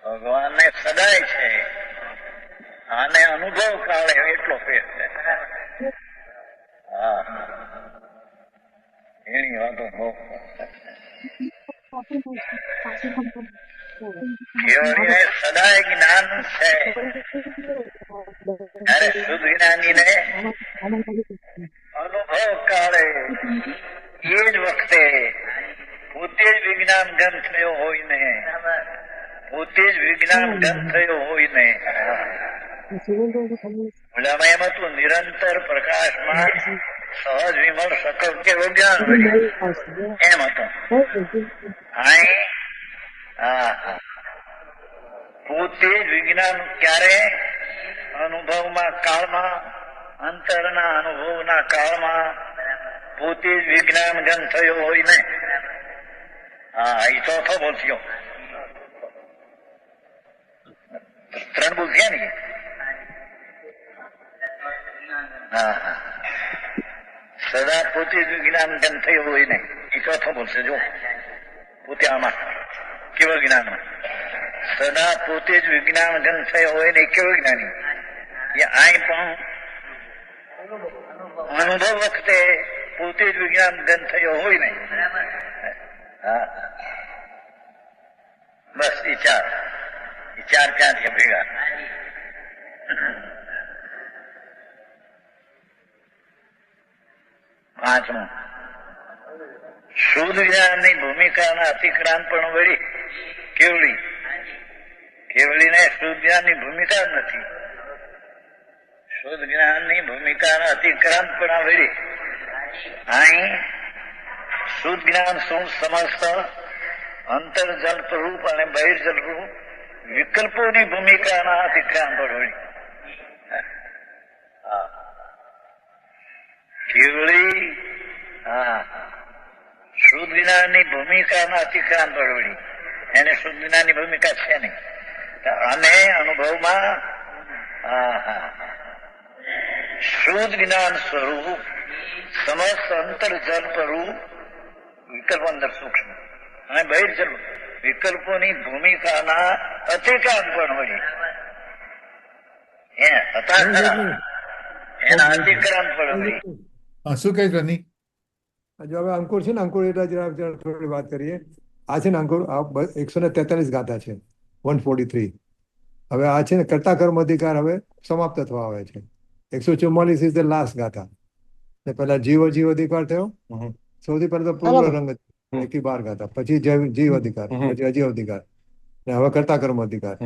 ભગવાનને સદાય છે, આને અનુભવ કાળે એટલો ફેર છે. હા, એની વાતો બહુ કેવળીને સદાય જ્ઞાન છે. ત્યારે શુદ્ધ જ્ઞાનીને અનુભવ કાળે એ જ વખતે પોતે જ વિજ્ઞાન ગન થયો હોય ને, પોતે જ વિજ્ઞાન ગન થયો હોય ને, ઓલામાં એમ હતું નિરંતર પ્રકાશમાં સહજ વિમળ સકલ કે વિજ્ઞાન વળી એમ હતું. અહીં હા પોતે જ વિજ્ઞાન ક્યારે અનુભવમાં કાળમાં અંતરના અનુભવના કાળમાં પોતે જ વિજ્ઞાન ગન થયો હોય ને. હા એ ચોથો બોલશો. 3 બોલશે ને. હા હા સદા પોતે જ વિજ્ઞાન ગન થયો હોય ને એ ચોથો બોલશે. જો પોતે આમાં કેવળ જ્ઞાનમાં સદા પોતે જ વિજ્ઞાન ગન થયો હોય ને કેવળ જ્ઞાની એ આય પણ અનુભવ વખતે પોતે જ વિજ્ઞાન ગન થયો હોય ને. હા બસ એ ચાર ક્યાં છે ભેગા. પાંચમું શુદ્ધ જ્ઞાનની ભૂમિકાના અતિક્રાંત પણ વળી કેવળીને શુદ્ધ જ્ઞાનની ભૂમિકા નથી. શુદ્ધ જ્ઞાનની ભૂમિકાના અતિક્રાંત પણ વળી અહીં શુદ્ધ જ્ઞાન શું સમસ્ત અંતર્જલ્પ રૂપ અને બહિર્જલ્પ રૂપ વિકલ્પોની ભૂમિકાના અતિક્રાંત પણ વળી કેવળી શુદ્ધ જ્ઞાનની ભૂમિકાના અતિક્રાંત વળી એને શુદ્ધ જ્ઞાનની ભૂમિકા છે નહીં. અને અનુભવમાં શુદ્ધ જ્ઞાન સ્વરૂપ સમસ્ત અંતર્જલ્પ રૂપ વિકલ્પ અંદર સૂક્ષ્મ અને બહિર્જલ્પ વિકલ્પોની ભૂમિકાના અતિક્રાંત પણ વળી એના અતિક્રાંત પણ વળી. શું કહે રની? જો હવે અંકુર છે ને, અંકુર એટલે જરા થોડી વાત કરીએ. આ છે ને અંકુર, આ 143 ગાથા છે, 143. હવે આ છે ને કર્તા કર્મ અધિકાર હવે સમાપ્ત થવા આવે છે. 144 ઇઝ ધ લાસ્ટ ગાથા. ને પહેલા જીવ અધિકાર થયો. સૌથી પહેલા તો પૂર્વ રંગ 112 ગાથા, પછી જીવ અધિકાર, પછી અજીવ અધિકાર, ને હવે કર્તા કર્મ અધિકાર.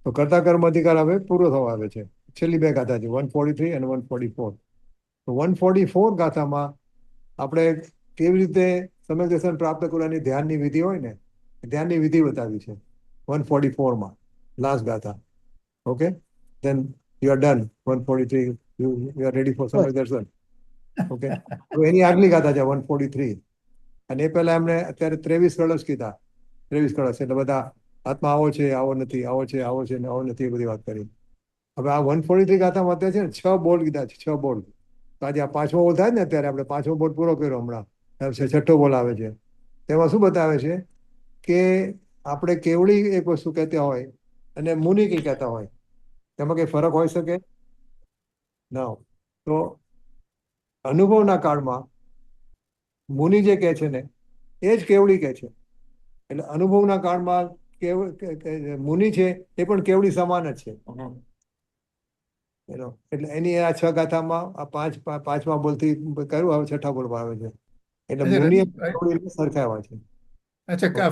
તો કર્તા કર્મ અધિકાર હવે પૂરો થવા આવે છે. છેલ્લી 2 ગાથા છે, 143 અને 144. તો 144 ગાથામાં આપણે કેવી રીતે સમ્યક દર્શન પ્રાપ્ત કરવાની ધ્યાનની વિધિ હોય ને, ધ્યાનની વિધિ બતાવી છે 144માં, લાસ્ટ ગાથા. Okay, then you are done. 143 you are ready for સમ્યક દર્શન. ઓકે, તો એની આગલી ગાથા છે 143. અને એ પહેલા એમણે અત્યારે 23 કળશ કીધા. 23 કળશ એટલે બધા આત્મા આવો છે, આવો નથી, આવો છે, આવો છે, ને આવો નથી, એ બધી વાત કરી. હવે આ 143 ગાથામાં અત્યારે છે ને 6 બોલ કીધા છે, 6 બોલ. તો આજે આ 5મો બોલ થાય ને, અત્યારે આપણે 5મો બોલ પૂરો કર્યો હમણાં, 6ઠ્ઠો બોલ આવે છે. તેમાં શું બતાવે છે કે આપણે કેવળી એક વસ્તુ કહેતા હોય અને મુનિ કંઈ કહેતા હોય, તેમાં કંઈ ફરક હોઈ શકે ના. તો અનુભવના કાળમાં મુનિ જે કહે છે ને એ જ કેવળી કહે છે. એટલે અનુભવના કાળમાં મુનિ છે એ પણ કેવળી સમાન જ છે. એટલે એની આ 6 ગાથામાં આ 5મા બોલથી કર્યું, હવે 6ઠ્ઠા બોલમાં આવે છે. એટલે મુનિ સરખાવ્યા છે. અચ્છા,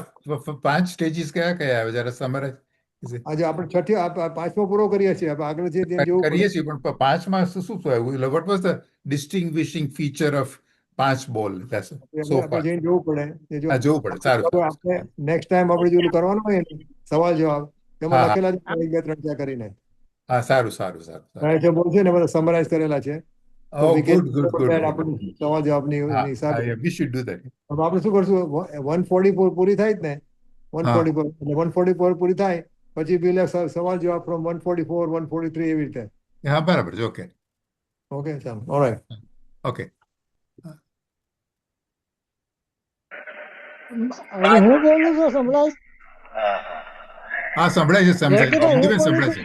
5 સ્ટેજીસ કયા આવે જરા સમરાઇઝ. આજે આપણે 5મો પૂરો કરીએ છીએ. હવે આગળ જે કરીએ છીએ, પણ 5માં શું થયું? What was the distinguishing feature of 5 ball? આપણે જઈને જોવું પડે. જોવું પડે. સારું. આપણે નેક્સ્ટ ટાઈમ આપણે જેવું કરવાનું હોય ને સવાલ જવાબ, એમાં લખેલા છે 1 2 3 4 કરીને. હા, સારું. જે બોલ છે ને બધા સમરાઇઝ કરેલા છે. ગુડ. સવાલ જવાબની હિસાબે વી શુડ ડુ ધેટ. હવે આપણે શું કરશું, 144 પૂરી થાય જ ને, 144 પૂરી થાય પછી પેલા સવાલ જવાબ ફ્રોમ 144 143 એવી રીતે. હા, બરાબર છે. ઓકે, ચાલો, ઓલરાઈટ. ઓકે. હું બોલું છું સંભળાય? હા, સંભળાય છે. ઇન્દુબેન સંભળાય છે.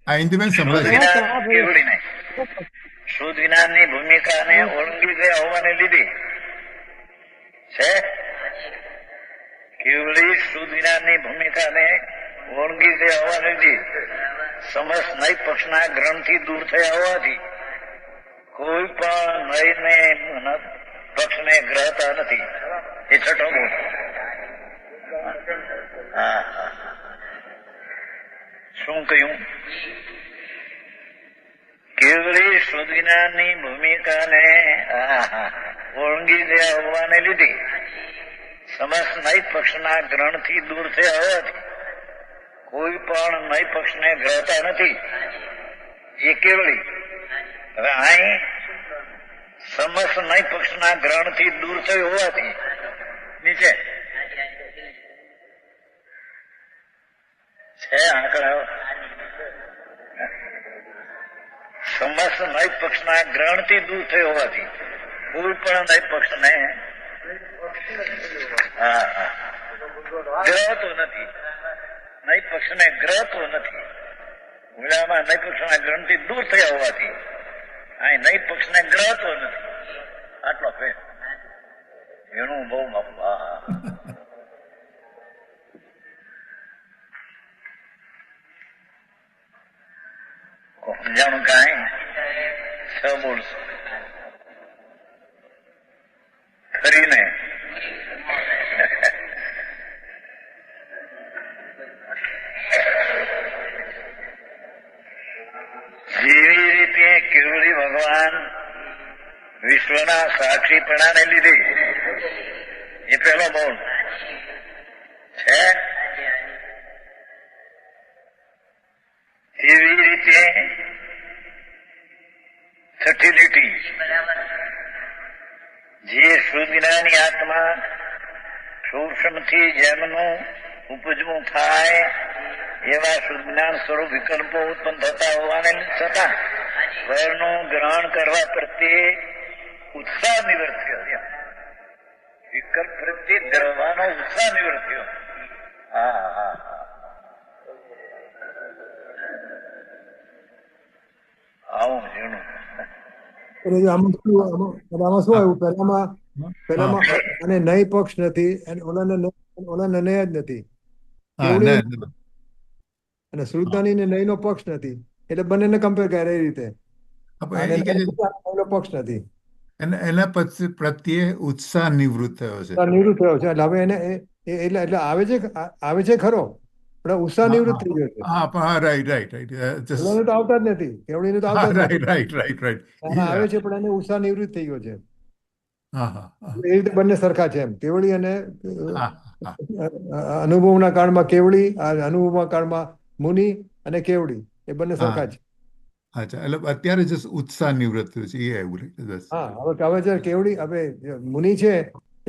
હા, ઇન્દુબેન સંભળાય છે. શુદ્ધ જ્ઞાનની ભૂમિકાને ઓળંગી ગયા હોવાને લીધે છે કેવળી શુદ્ધ જ્ઞાનની ભૂમિકાને ઓળંગી ગયા હોવાને લીધે સમસ્ત નય પક્ષના ગ્રહણથી દૂર થયા હોવાથી કોઈ પણ નયને પક્ષને ગ્રહતા નથી. એ 6ઠ્ઠો બોલ. શું કહ્યું? શુદ્ધ જ્ઞાનની ભૂમિકાને ઓળંગી ગયા હોવાને લીધે સમસ્ત નૈ પક્ષના ગ્રહણથી દૂર થયા હોવાથી કોઈ પણ નૈ પક્ષને ગ્રહતા નથી. એ કેવળી હવે અહીં સમસ્ત નૈ પક્ષના ગ્રહણથી દૂર થયો હોવાથી નીચે છે આંકડાઓ. સમસ્ત નૈ પક્ષના ગ્રહણથી દૂર થયો હોવાથી કોઈ પણ નૈ પક્ષને ગ્રહતો નથી. નૈ પક્ષને ગ્રહતો નથી. ઉલામાં નૈ પક્ષના ગ્રહણથી દૂર થયા હોવાથી અહીં નૈ પક્ષને ગ્રહતો નથી. આટલો ફેર એનું બહુ સમજાણું કાંઈ છ બોલશો ફરીને જેવી રીતે કેવળી ભગવાન વિશ્વના સાક્ષીપણાને લીધે એ પહેલો બોલ છે. એવી રીતે છઠ્ઠી લીટી જે શુદ્ધ જ્ઞાની આત્મા સૂક્ષ્મથી જેમનું ઉપજવું થાય એવા શુદ્ધ જ્ઞાન સ્વરૂપ વિકલ્પો ઉત્પન્ન થતા હોવાને છતાં સ્વરનું ગ્રહણ કરવા પ્રત્યે ઉત્સાહ નિવૃત્ત થયો. વિકલ્પ પ્રત્યે ધરવાનો ઉત્સાહ નિવૃત્ત થયો. આવું ઝીણું આમાં શું આવ્યું? પેલામાં અને નય પક્ષ નથી અને ઓલા નય જ નથી. અને શ્રુતાની ને નય નો પક્ષ નથી એટલે બંનેને કમ્પેર કરે એ રીતે. પક્ષ નથી એના પછી પ્રત્યે ઉત્સાહ નિવૃત્ત થયો છે. નિવૃત્ત થયો છે એટલે હવે એને એટલે આવે છે ખરો પણ ઉત્સાહ નિવૃત્ત થઈ ગયો છે. રાઈટ તો આવતા જ નથી. કેવડીને તો આવતા જ નથી. રાઈટ આવે છે પણ એને ઉત્સાહ નિવૃત્ત થઈ ગયો છે. હા એ રીતે બંને સરખા છે એમ. કેવડી અને અનુભવના કાળમાં કેવડી, અનુભવના કાળમાં મુનિ અને કેવડી એ બંને સરખા છે. અચ્છા એટલે અત્યારે જ ઉત્સાહ નિવૃત્ત થયો છે એ આવ્યું. હવે છે કેવડી હવે મુનિ છે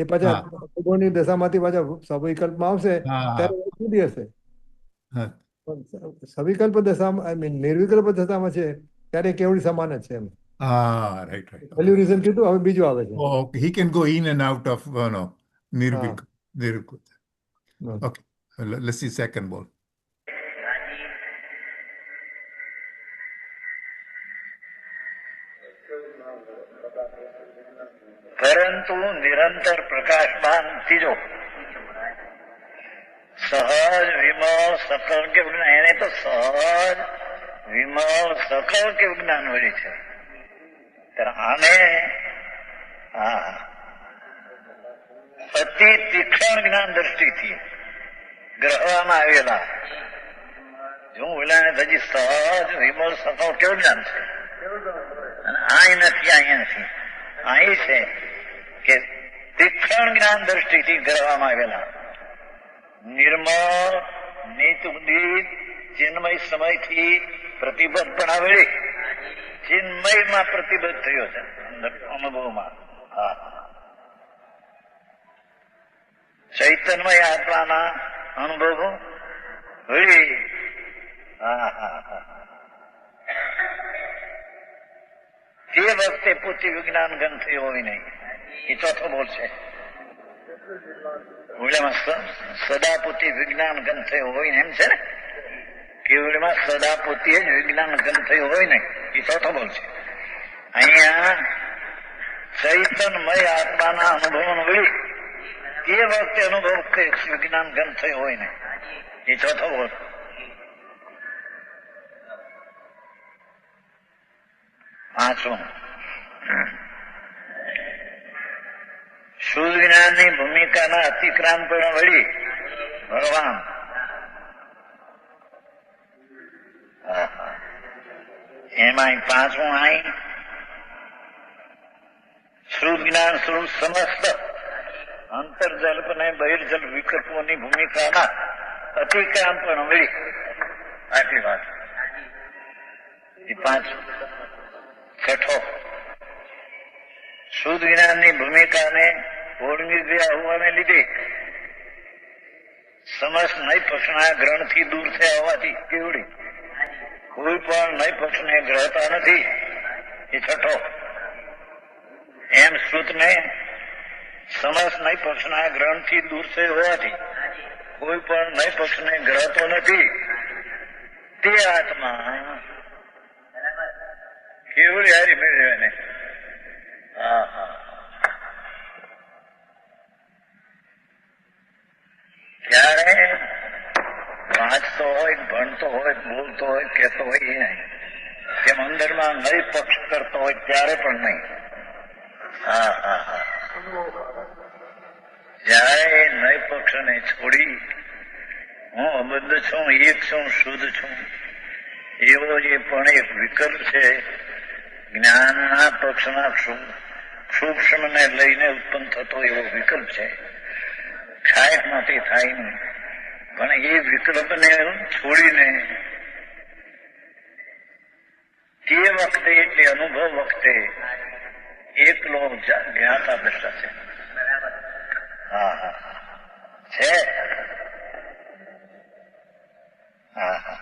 એ પાછા અનુભવની દશામાંથી પાછા સવિકલ્પમાં આવશે ત્યારે જુદી હશે. સવિકલ્પ દશામાં આઈ મીન નિર્વિકલ્પ દશામાં છે ત્યારે કેવડી સમાન જ છે એમ. રાઈટ પહેલું રીઝન કીધું, હવે બીજું આવે છે. Okay, he can go in and out of Nirvik. Okay, let's see second ball. પરંતુ નિરંતર પ્રકાશમાન ત્રીજો સહજ વિમળ સકળ કે વિજ્ઞાન. એને તો સહજ વિમળ સકળ કે વિજ્ઞાન વળી છે. આને અતિ તીક્ષ્ણ જ્ઞાન દ્રષ્ટિથી ગ્રહવામાં આવેલા જો ઓલાને હજી સહજ વિમળ સકળ કેવું જ્ઞાન છે. અને આ નથી, અહીંયા નથી. અહીં છે કે તીક્ષ્ણ જ્ઞાન દ્રષ્ટિથી ગ્રહવામાં આવેલા નિર્મળ નિતુદિત ચિન્મય સમયથી પ્રતિબદ્ધ પણ આવેલી ચિન્મયમાં પ્રતિબદ્ધ થયો છે અનુભવમાં. ચૈતન્યમય આત્માના અનુભવો વળી તે વખતે પોતે વિજ્ઞાન ગન થયો હોય નહીં. એ ચોથો બોલ છે. સદા પોતે વિજ્ઞાન ગન થયો હોય ને એમ છે ને. કેવળમાં સદા પોતે જ વિજ્ઞાન ગન થયો હોય ને એ ચોથો બોલ છે. અહીંયા ચૈતન્યમય આત્માના અનુભવ વળી તે વખતે અનુભવ વિજ્ઞાન ગન થયો હોય ને એ ચોથો બોલ. પાંચમું શુદ્ધ જ્ઞાનની ભૂમિકાના અતિક્રાંત પણ વળી ભગવાન એમાં પાંચમું અહીં શુદ્ધ જ્ઞાન સ્વરૂપ સમસ્ત અંતર્જલ્પ ને બહિર્જલ વિકલ્પોની ભૂમિકાના અતિક્રાંત પણ મળી. આટલી વાત. એ 5. છઠ્ઠો, શુદ્ધ જ્ઞાનની ભૂમિકાને ઓળંગી ગયા હોવાને લીધે સમસ્ત નય પક્ષના ગ્રહણથી દૂર થયા હોવાથી કેવડી કોઈ પણ નય પક્ષને ગ્રહતા નથી. એ છઠ્ઠો. એમ શ્રુતને સમસ્ત નય પક્ષના ગ્રહણથી દૂર થયો હોવાથી કોઈ પણ નય પક્ષને ગ્રહતો નથી. તે આત્મા કેવડી હારી મેળવે ને. હા હા. ત્યારે વાંચતો હોય, ભણતો હોય, બોલતો હોય, કહેતો હોય એ નહીં. કેમ અંદરમાં નય પક્ષ કરતો હોય ત્યારે પણ નહીં. હા હા હા. જયારે નય પક્ષને છોડી હું અબદ્ધ છું, એક છું, શુદ્ધ છું, એવો જે પણ એક વિકલ્પ છે જ્ઞાનના પક્ષના સૂક્ષ્મને લઈને ઉત્પન્ન થતો એવો વિકલ્પ છે. ક્ષાયકમાંથી થાય નહીં, પણ એ વિકલ્પને છોડીને તે વખતે એટલે અનુભવ વખતે એકલો જ્ઞાતા દ્રષ્ટા છે. હા હા છે. હા હા.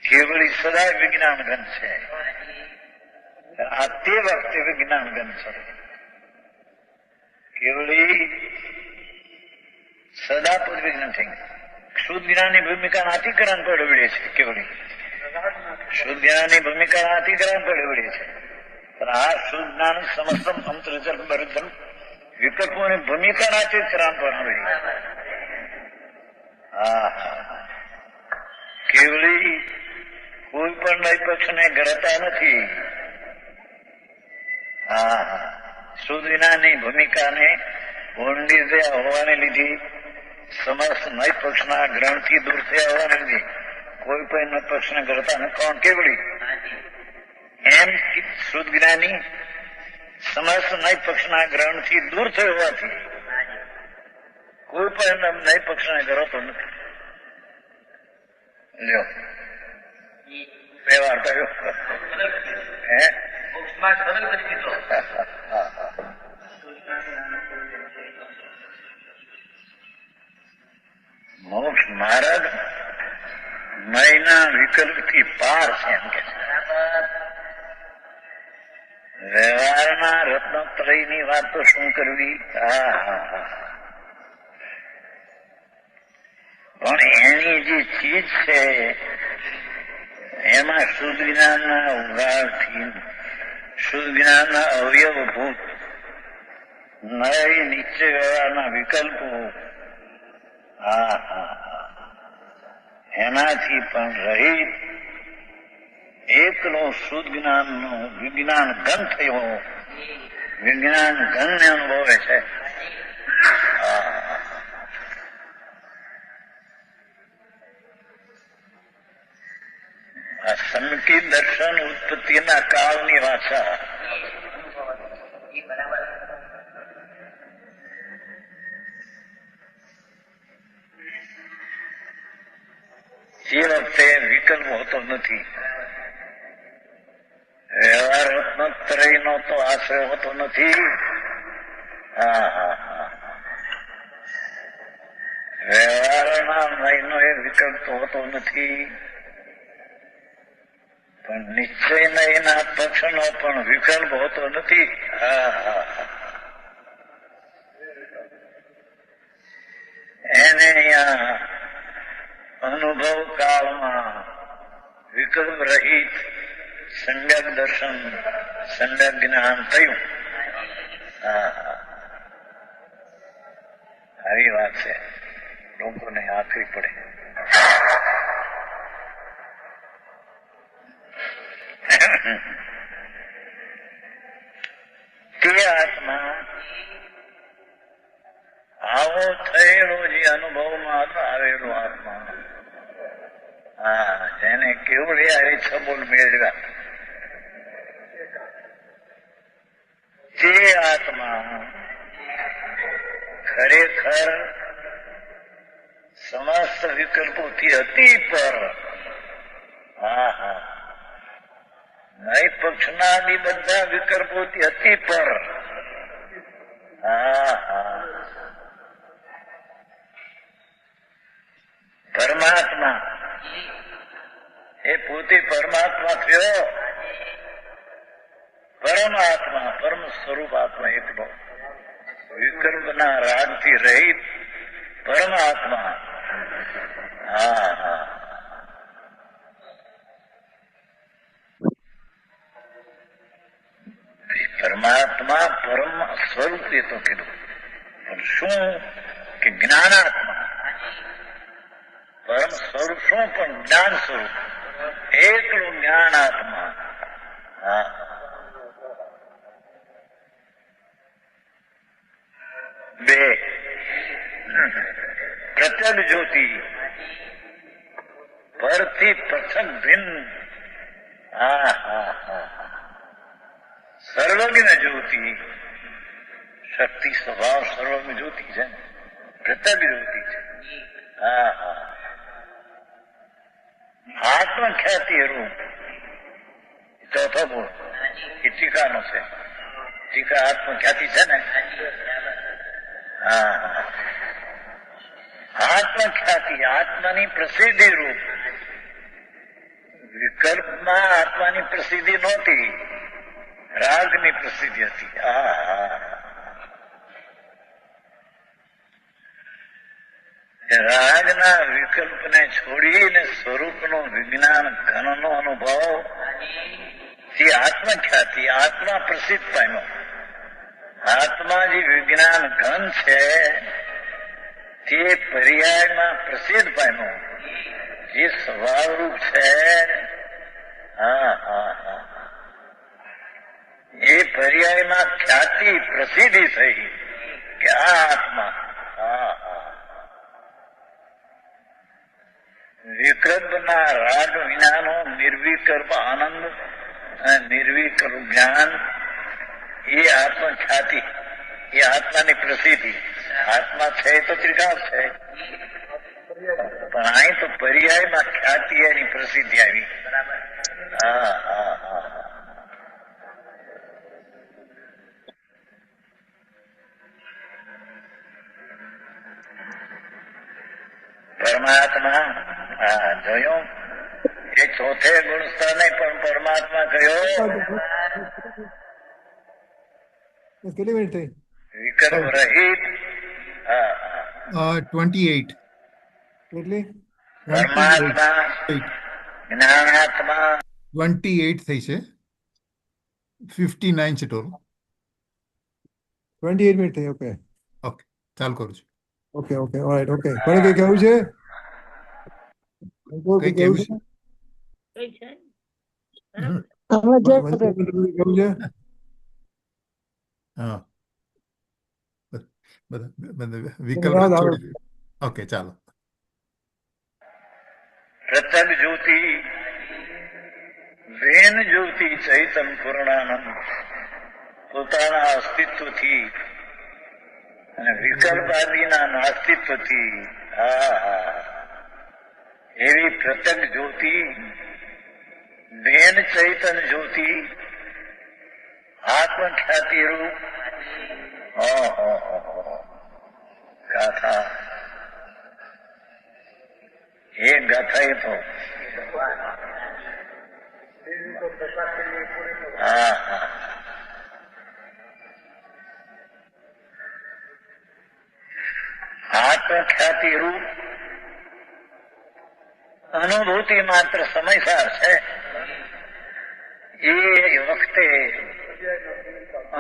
કેવળી સદા વિજ્ઞાન ગણ છે. આ તે વખતે વિજ્ઞાન ગણ છે. કેવળી સદા પૂર્વિજ્ઞાન થઈ. શુદ્ધ જ્ઞાનની ભૂમિકાના અતિક્રમણ પર વળે છે. કેવળી શુદ્ધ જ્ઞાનની ભૂમિકાના અતિક્રમણ પર વળે છે. પણ આ શુદ્ધ જ્ઞાન સમસ્તમ અંતર્જલ બરજલ વિકલ્પોની ભૂમિકાના અતિક્રમણ પર વળે. હા હા. કેવળી કોઈ પણ નય પક્ષને ગ્રહતા નથી. હા હા. શુદ્ધ જ્ઞાનની ભૂમિકાને ઓળંગી ગયા હોવાને લીધે સમસ્ત નય પક્ષના ગ્રહણથી દૂર થયા હોવાને લીધે કોઈ પણ નય પક્ષને ગ્રહતા ન. કોણ? કેવળી. એમ શુદ્ધ જ્ઞાની સમસ્ત નય પક્ષના ગ્રહણથી દૂર થયો હોવાથી કોઈ પણ નય પક્ષને ગ્રહતો નથી. લ્યો વ્યવહાર થયો. હે મોક્ષ માર્ગ નયના વિકલ્પથી પાર છે એમ કે છે. વ્યવહારના રત્નત્રયની વાત તો શું કરવી. હા હા હા. પણ એની જે ચીજ છે એમાં શુદ્ધ જ્ઞાનના ઉગાડથી શુદ્ધ જ્ઞાનના અવયવભૂત નય નિશ્ચય વ્યવહારના વિકલ્પો હા હા એનાથી પણ રહિત એકલો શુદ્ધ જ્ઞાનનો વિજ્ઞાન ગન થયો વિજ્ઞાન ગનને અનુભવે છે. આ સંકિત દર્શન ઉત્પત્તિના કાળની ભાષા. એ વખતે વિકલ્પ હોતો નથી. વ્યવહાર રત્નત્રયનો તો આશ્રય હોતો નથી. હા હા હા. વ્યવહારના નયનો એ વિકલ્પ તો હોતો નથી. પણ નિશ્ચય નયના પક્ષનો પણ વિકલ્પ હોતો નથી. હા હા. એને અહીંયા અનુભવ કાળમાં વિકલ્પ રહિત સંડક દર્શન સંડક જ્ઞાન થયું. આવી વાત છે. લોકોને આખરી પડે. તે આત્મા આવો થયેલો જે અનુભવમાં આવેલો આત્મા હા જેને કેવળે હારે છબોલ મેળવ્યા તે આત્મા ખરેખર સમસ્ત વિકલ્પોથી અતિ પર, નય પક્ષના આદિ બધા વિકલ્પોથી અતિ પર, પરમાત્મા એ પોતે પરમાત્મા થયો, પરમાત્મા પરમ સ્વરૂપ આત્મા એકલો, વિકલ્પના રાગથી રહિત પરમાત્મા. પરમાત્મા પરમ સ્વરૂપ એ તો કીધું, પણ શું કે જ્ઞાનાત્મા પરમ સ્વરૂપ શું, પણ જ્ઞાન સ્વરૂપ એકલું જ્ઞાનાત્મા. બે પ્રત્યગ જ્યોતિ પરથી પૃથક ભિન્ન, સર્વજ્ઞ જ્યોતિ, શક્તિ સ્વભાવ સર્વજ્ઞ જ્યોતિ છે ને, પ્રત્યગ જ્યોતિ છે. આત્મખ્યાતિ રૂપ ચોથો ગુણ એ ટીકાનો છે. ટીકા આત્મખ્યાતિ છે ને, આત્મખ્યાતિ આત્માની પ્રસિદ્ધિ રૂપ. વિકલ્પમાં આત્માની પ્રસિદ્ધિ નહોતી, રાગની પ્રસિદ્ધિ હતી. રાગના વિકલ્પને છોડીને સ્વરૂપનો વિજ્ઞાન ઘનનો અનુભવ, તે આત્મખ્યાતિ આત્મા પ્રસિદ્ધ પામ્યો. આત્મા જે વિજ્ઞાન ઘન છે તે પર્યાયમાં પ્રસિદ્ધ પામ્યો, જે સ્વભાવરૂપ છે. એ પર્યાયમાં ખ્યાતિ પ્રસિદ્ધિ થઈ કે આ આત્મા. વિકલ્પના રાગ વિનાનો નિર્વિકલ્પ આનંદ અને નિર્વિકલ્પ જ્ઞાન એ આત્મખ્યાતિ, એ આત્માની પ્રસિદ્ધિ. આત્મા છે તો ત્રિકાળ છે, પણ અહીં તો પર્યાયમાં ખ્યાતિ એની પ્રસિદ્ધિ આવી. પરમાત્મા જોયું એ ચોથે ગુણસ્તર નહીં, પણ પરમાત્મા કયો કેટલી મિનિટ થઈ? વિકલ્પ રહિત. 28. કેટલી? પરમાત્મા જ્ઞાનાત્મા 28 થઈ છે, 59 છે ટોટલ. 28 મિનિટ થઈ. ઓકે ઓકે, ચાલુ કરું છું. Okay okay alright. ઓકે, કોને કઈ કહેવું છે? કઈ કહેવું છે? કઈ છે? આપણે જે કહેવું છે? હા, બધા યાદ વિકલ્પ આવે. છોડી. ઓકે, ચાલો. પ્રત્યગ જ્યોતિ વેન જ્યોતિ ચૈતન પૂર્ણાનંદ પોતાના અસ્તિત્વથી અને વિકલ્પ આદિના નાસ્તિત્વથી એવી પ્રત્યગ જ્યોતિ વેન ચૈતન જ્યોતિ આત્મખ્યાતિ રૂપ. ગાથા એ ગાથા એ તો આત્મખ્યાતિ રૂપ અનુભૂતિ માત્ર સમયસાર છે. એ વખતે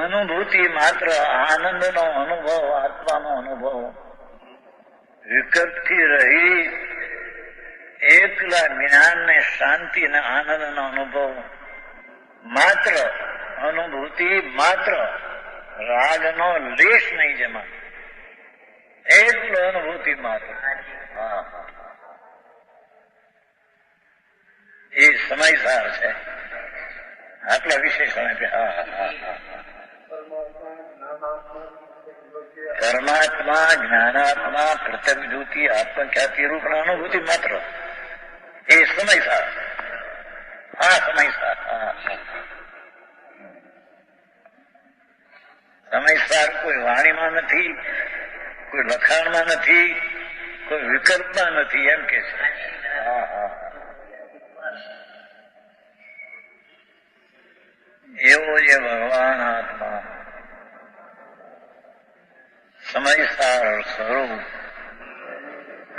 અનુભૂતિ માત્ર આનંદનો અનુભવ, આત્માનો અનુભવ, વિકલ્પથી રહી એકલા જ્ઞાન ને શાંતિ ને આનંદનો અનુભવ માત્ર, અનુભૂતિ માત્ર, રાગનો લેશ નહીં જેમાં, એકલો અનુભૂતિ માત્ર. એ સમયસાર છે. આટલા વિશેષણ આપ્યા. પરમાત્મા, જ્ઞાનાત્મા, પ્રત્યક્ષ જ્યોતિ, આત્મખ્યાતિ રૂપ અનુભૂતિ માત્ર એ સમયસાર. સમયસાર. સમયસાર કોઈ વાણીમાં નથી, કોઈ લખાણમાં નથી, કોઈ વિકલ્પમાં નથી, એમ કે છે. એવો જે ભગવાન આત્મા સમયસાર સ્વરૂપ,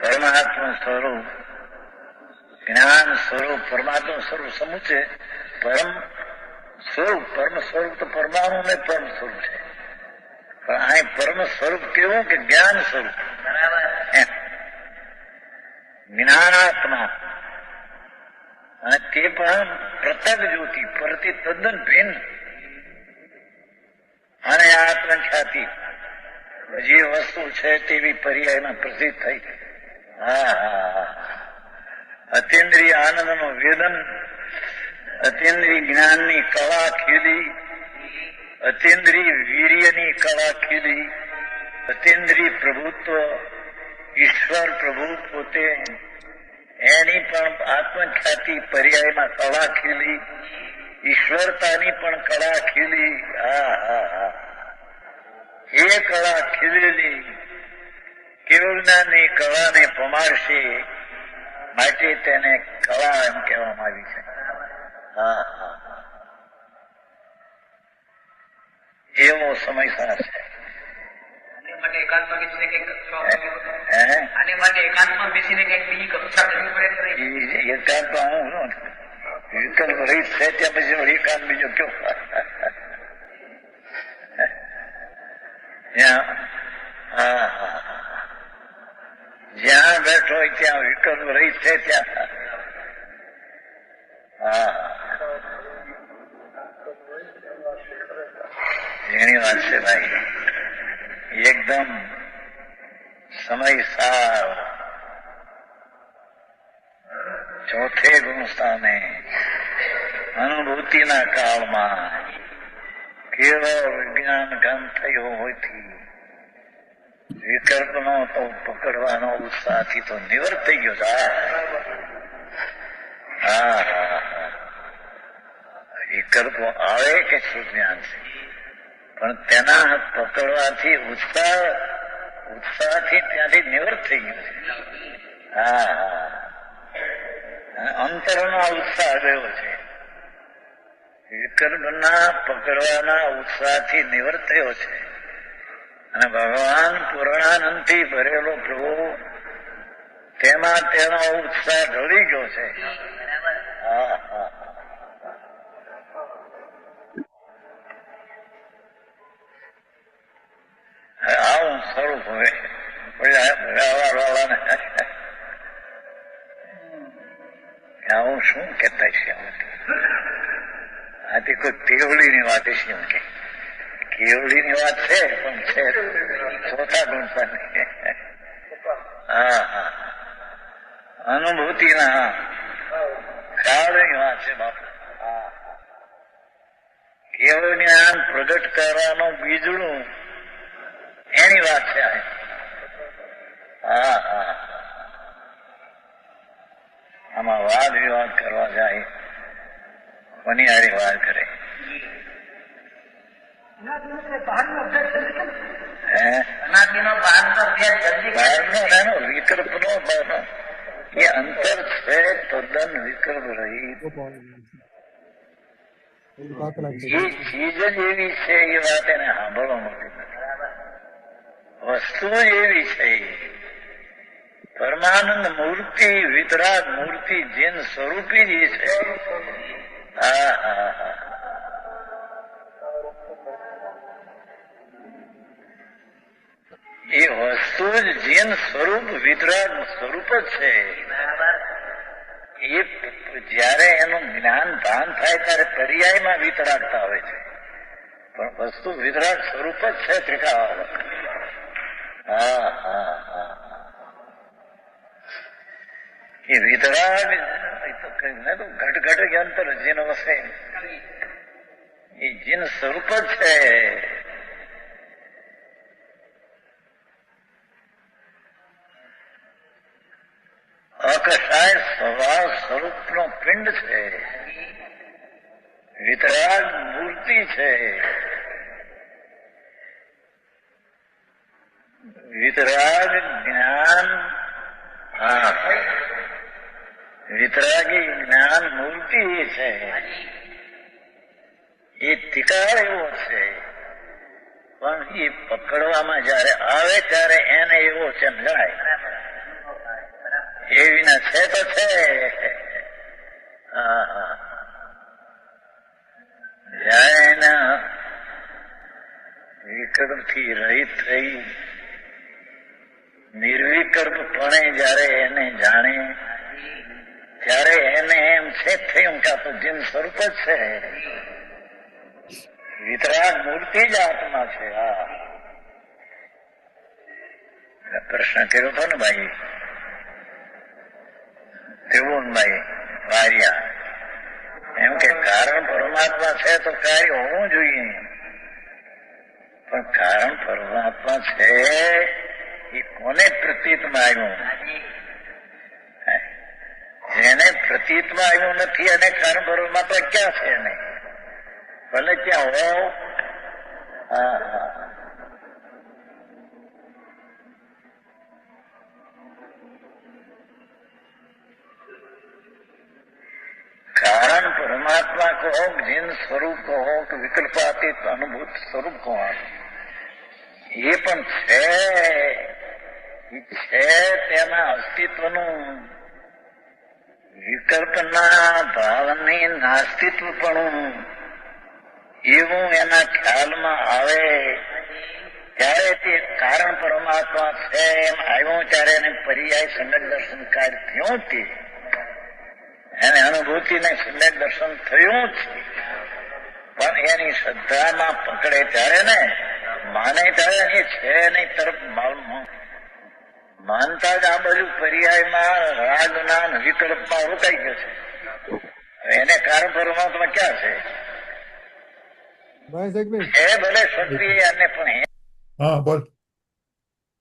પરમાત્મા સ્વરૂપ, જ્ઞાન સ્વરૂપ, પરમાત્મા સ્વરૂપ સમૂચે પરમ સ્વરૂપ. પરમ સ્વરૂપ તો પરમાણુ ને પરમ સ્વરૂપ છે, પણ અહીં પરમ સ્વરૂપ કેવું કે જ્ઞાન સ્વરૂપ, જ્ઞાનાત્મા. અને તે પણ પ્રત્યક્ષ જ્યોતિ, પરથી તદ્દન ભિન્ન. અને આત્મખ્યાતિ જે વસ્તુ છે તેવી પર્યાયમાં પ્રસિદ્ધ થઈ. અતિન્દ્રિય આનંદનું વેદન, અતિન્દ્રિય જ્ઞાનની કળા ખીલી, અતિન્દ્રિય વીર્યની કળા ખીલી, અતિન્દ્રિય પ્રભુત્વ, ઈશ્વર પ્રભુ પોતે, એની પણ આત્મખ્યાતિ પર્યાયમાં કળા ખીલી, ઈશ્વરતાની પણ કળા ખીલી. એ કળા ખીલેલી કેવળ જ્ઞાનની કળાને પમાડશે, માટે તેને કળા એમ કહેવામાં આવી છે. એવો સમયસાર છે. એકાંતમાં હું વિકલ્પ રહી છે ત્યાં પછી એકાંત બીજો કયો? જ્યાં બેઠો હોય ત્યાં વિકલ્પ રહી છે ત્યાં. એની વાત છે ભાઈ, એકદમ સમયસાર. ચોથે ગુણ સ્થાને અનુભૂતિના કાળમાં કેવળ વિજ્ઞાન ગમ થયો હોયથી વિકલ્પનો તો પકડવાનો ઉત્સાહથી તો નિવૃત્ત થઈ ગયો. વિકલ્પો આવે કે શું જ્ઞાન છે, પણ તેના પકડવાથી ઉત્સાહથી ત્યાંથી નિવૃત્ત થઈ ગયું છે. અંતરનો ઉત્સાહ ગયો છે. વિકલ્પના પકડવાના ઉત્સાહથી નિવૃત્ત થયો છે. અને ભગવાન પૂર્ણાનંદથી ભરેલો પ્રભુ, તેમાં તેનો ઉત્સાહ ઢળી ગયો છે. આવું સ્વરૂપ હવે વ્યવહાર વાળાને આવું શું કહેતા છે? આથી કોઈ કેવડીની વાત છે એમ કે કેવડીની વાત છે, પણ છે ચોથા ગુણ પર અનુભૂતિના કાળની વાત છે બાપુ. કેવળ જ્ઞાન પ્રગટ કરવાનું બીજડું એની વાત છે. આમાં વાદ વિવાદ કરવા જાય, મનિહારી વાત કરે. વિકલ્પનો એ અંતર છે તદ્દન વિકલ્પ રહી. એ ચીજ જ એવી છે એ વાત એને સાંભળવા મળતી નથી. વસ્તુ એવી છે, પરમાનંદ મૂર્તિ, વિતરાગ મૂર્તિ, જેન સ્વરૂપી જ છે. એ વસ્તુ જ જેન સ્વરૂપ વિતરાગ સ્વરૂપ જ છે. એ જયારે એનું જ્ઞાન ભાન થાય ત્યારે પર્યાયમાં વિતરાગતા હોય છે, પણ વસ્તુ વિતરાગ સ્વરૂપ જ છે ત્રિકાળ. એ વિતરાગ ને તો ઘટ ઘટ અંતર જીન વસે એ જીન સ્વરૂપ જ છે. અકસાય સ્વભાવ સ્વરૂપનો પિંડ છે. વિતરાગ મૂર્તિ છે. વિતરાગ જ્ઞાન, વિતરાગી જ્ઞાન મૂર્તિ છે. એ તિકાર એવો છે, પણ એ પકડવામાં જયારે આવે ત્યારે એને એવો સમજાય એ વિના છે તો છે. એના વિકલ્પથી રહિત થઈ નિર્વિકલ્પપણે જયારે એને જાણે ત્યારે એને એમ છે થયું કે આ તો જીન સ્વરૂપ જ છે. વિતરાગ મૂર્તિ જ આત્મા છે. પ્રશ્ન કર્યો હતો ને ભાઈ ત્રિભુવનભાઈ વારિયા, એમ કે કારણ પરમાત્મા છે તો કાર્ય હોવું જોઈએ, પણ કારણ પરમાત્મા છે એ કોને પ્રતીતમાં આવ્યું? જેને પ્રતીતમાં આવ્યું નથી અને કારણ પરમાત્મા ક્યાં છે? એને ભલે ક્યાં હો. कारण परमात्मा को हो, जिन स्वरूप को हो कि विकल्पातीत अनुभूत स्वरूप को हो, એ પણ છે તેના અસ્તિત્વનું વિકલ્પના ભાવની નાસ્તિત્વપણું એવું એના ખ્યાલમાં આવે ત્યારે તે કારણ પરમાત્મા છે એમ આવ્યું ત્યારે એને પર્યાય સમ્યક દર્શન કાર્ય થયું જ તે એને અનુભૂતિને સમ્યક દર્શન થયું જ, પણ એની શ્રદ્ધામાં પકડે ત્યારે ને માને ત્યારે એ છે નહીં તરફ માનતા જ આ બાજુ પર્યાયમાં રાગના વિકલ્પમાં રોકાઈ ગયો છે. એને કારણ પરમાત્મા ક્યાં છે? એ ભલે શક્તિ અને પણ હા બોલ.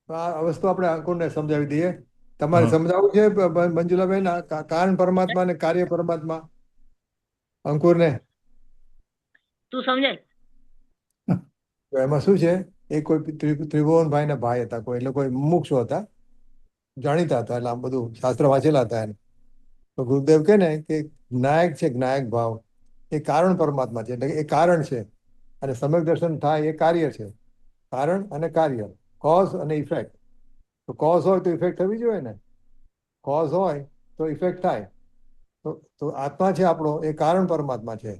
આ વસ્તુ આપણે અંકુરને સમજાવી દઈએ. તમારે સમજાવવું છે મંજુલાબેન કારણ પરમાત્મા અને કાર્ય પરમાત્મા? અંકુરને તું સમજાય. તો એમાં શું છે, એ કોઈ ત્રિભુવનભાઈ ના ભાઈ હતા, કોઈ એટલે કોઈ મુમુક્ષુ હતા, જાણીતા હતા, એટલે આમ બધું શાસ્ત્ર વાંચેલા હતા એને. તો ગુરુદેવ કે ને કે જ્ઞાયક છે, જ્ઞાયક ભાવ એ કારણ પરમાત્મા છે, એટલે એ કારણ છે અને સમ્યક દર્શન થાય એ કાર્ય છે. કારણ અને કાર્ય, કોઝ અને ઇફેક્ટ. તો કોઝ હોય તો ઇફેક્ટ થવી જોઈએ ને, કોઝ હોય તો ઇફેક્ટ થાય. તો આત્મા છે આપણો એ કારણ પરમાત્મા છે.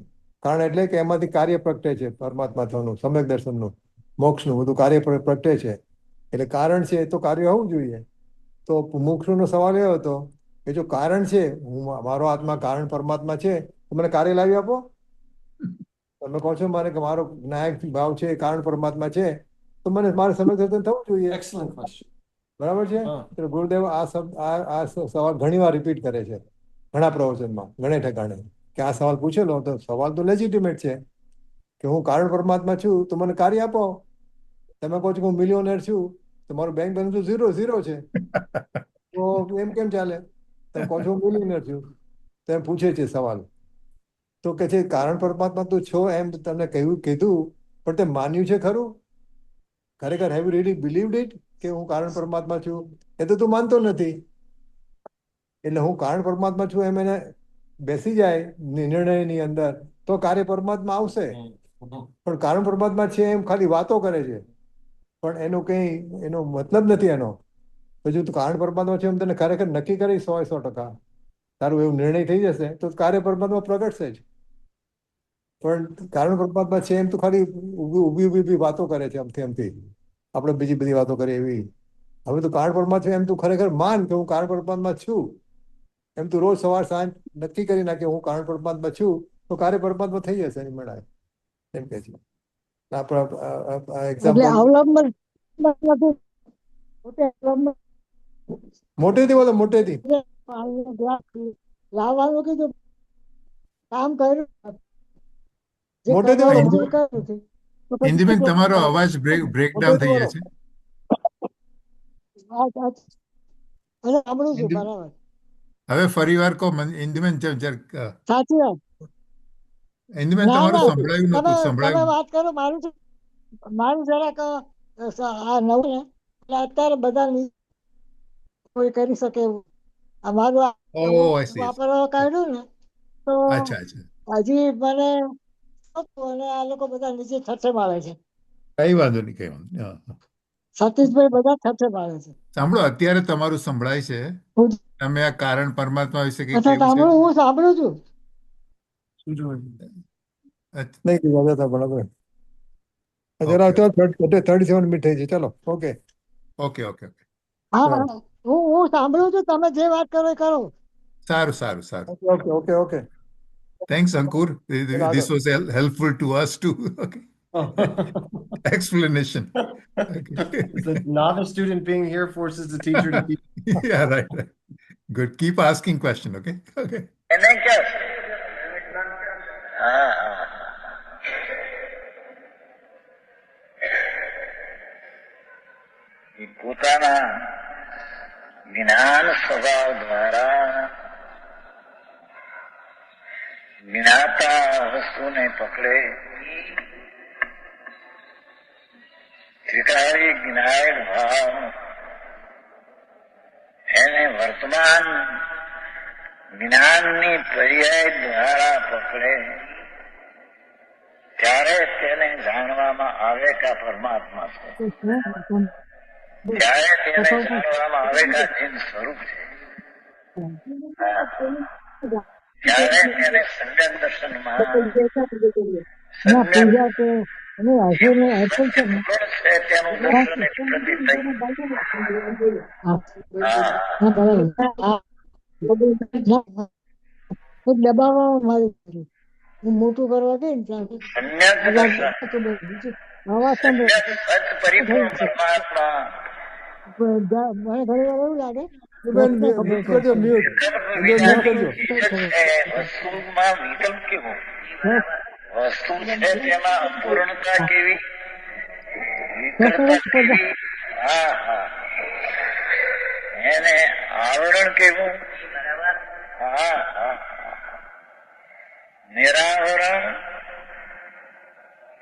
કારણ એટલે કે એમાંથી કાર્ય પ્રગટે છે, પરમાત્મા થવાનું, સમ્યક દર્શનનું, મોક્ષનું બધું કાર્ય પ્રગટે છે. એટલે કારણ છે તો કાર્ય હોવું જોઈએ. તો મોક્ષનો સવાલ એવો હતો કે જો કારણ છે, મારો આત્મા કારણ પરમાત્મા છે, તો મને કાર્ય લાવી આપો. તમે કહો છો મારે કે મારો જ્ઞાયક ભાવ છે, કારણ પરમાત્મા છે, તો મને મારે સમ્યક દર્શન થવું જોઈએ. Excellent question. બરાબર છે. એટલે ગુરુદેવ આ સવાલ ઘણી વાર રિપીટ કરે છે, ઘણા પ્રવચનમાં, ઘણે ઠેકાણે, કે આ સવાલ પૂછેલો તો સવાલ તો લેજિટિમેટ છે કે હું કારણ પરમાત્મા છું તો મને કાર્ય આપો. તમે કહો છો કે હું મિલિયોનેર છું તો મારું બેંક બેલેન્સ 0 છે, તો એમ કેમ ચાલે? તમે કહો છો હું મિલિયોનેર છું, તો એમ પૂછે છે સવાલ. તો કે છે કારણ પરમાત્મા તું છો એમ તમને કીધું, પણ તે માન્યું છે ખરું? ખરેખર have you really believed it કે હું કારણ પરમાત્મા છું? એ તો તું માનતો નથી. એટલે હું કારણ પરમાત્મા છું એમ એને બેસી જાય નિર્ણયની અંદર તો કાર્ય પરમાત્મા આવશે. પણ કારણ પરમાત્મા છે એમ ખાલી વાતો કરે છે, પણ એનો મતલબ નથી એનો. તો જો તું કારણ પરમાત્મા છે એમ તને ખરેખર નક્કી કરી 100% તારું એવું નિર્ણય થઈ જશે તો કાર્ય પરમાત્મા પ્રગટશે જ. પણ કારણ પરમાત્મા છે એમ તો ખાલી ઊભી વાતો કરે છે, આમથી આપણે બીજી બધી વાતો કરીએ એવી. હવે તું કારણ પરમાત્મા છે એમ તું ખરેખર માન કે હું કારણ પરમાત્મા છું, એમ તું રોજ સવાર સાંજ નક્કી કરી નાખે હું કારણ પરમાત્મા છું, તો કાર્ય પરમાત્મા થઈ જશે એની મળાય એમ કે છે. આપણા એટલે એક્ઝામ્પલ અવલંબન નથી. પોતે અવલંબન મોટેથી બોલો, મોટેથી. પાણીનો ગ્લાસ લાવવાનું કીધું, કામ કર્યું, જે મોટેથી કરવાનું બોલો. હતું એ કર્યું છે. તો પછી ઇન્દુબેન, શું તમારો કરવાનું? અવાજ બ્રેકડાઉન મોટેથી થઈ બોલો. જાય છે. અને સાંભળું છું ઇન્દુ- બરાબર, હવે ફરી વાર કહો ઇન્દુબેન, જરાક સાચી વાત. ઇન્દુબેન, ના તમારું ના, સંભળાયું તમે નતું, તમે સંભળાયું. વાત કરો. મારું જરાક આ નવું ને, એટલે અત્યારે બધા કોઈ કરી શકે એવું અમારું આ ઓ, નવું આઈ સી. વાપરવા કાઢ્યું ને, તો અચ્છા, અચ્છા. હજી મને નહોતું. અને આ લોકો બધા નીચે છઠ્ઠે માળે છે, કઈ વાંધો નહીં, કઈ વાંધો નહીં. હા. સતીશભાઈ બધા છઠ્ઠે માળે છે. સાંભળો, અત્યારે તમારું સંભળાય છે. હું તમે આ કારણ પરમાત્મા વિશે કંઈક અચ્છા, કેવું છે? હું સાંભળું છું. નહીં કીધું હતા બરાબર. જરા ઓકે, 37 મિનિટ થઈ છે. ચલો, ઓકે. Okay, okay, okay. હા ચાલો. હા, હું સાંભળું છું. તમે જે વાત કરો એ કરો. સારું, સારું, સારું. Okay okay okay okay. Thanks, Ankur. ચલો, This આગળ. was helpful to us too. Okay. Explanation. Okay. The novice student being here forces the teacher to teach. Yeah, right, right. Good. Keep asking question, okay? Okay. એને કે હા હા એ પોતાના જ્ઞાન સ્વભાવ દ્વારા જ્ઞાતા વસ્તુને પકડે, ત્રિકાળી જ્ઞાયક ભાવ એને વર્તમાન જ્ઞાનની પર્યાય દ્વારા પકડે, ત્યારે તેને જાણવામાં આવે કે આ પરમાત્મા છે, ત્યારે તેને જાણવામાં આવે કે આ જીન સ્વરૂપ છે, ત્યારે તેને સમ્યક દર્શનમાં ના, પૂજા તો અને હજુ અર્પણ છે ને. ગુણ છે તેનું દર્શન એક પ્રતિ થઈ. હા, હા હા, બરાબર. હા, હું દબાવવા મારી કરું. હું મોટું કરવા દે ને ત્યાંથી સમ્યક અવાજ દર્શન, તો બસ બીજું અવાજ સમ્યક સંભળાય. સત પરિપૂર્ણ પરમાત્મા પણ મને ઘણી વાર એવું લાગે બેન, વસ્તુને ખબર મ્યુટ કરજો, પડશે. મ્યુટ. વિકલ્પ મ્યુટ કરજો. વિના છે. વસ્તુમાં વિકલ્પ કેવો? બસ, વસ્તુ છે તેમાં અપૂર્ણતા કેવી, બસ, વિકળતા બસ, કેવી, હા હા, એને આવરણ કેવું, હા હા, નિરાવરણ,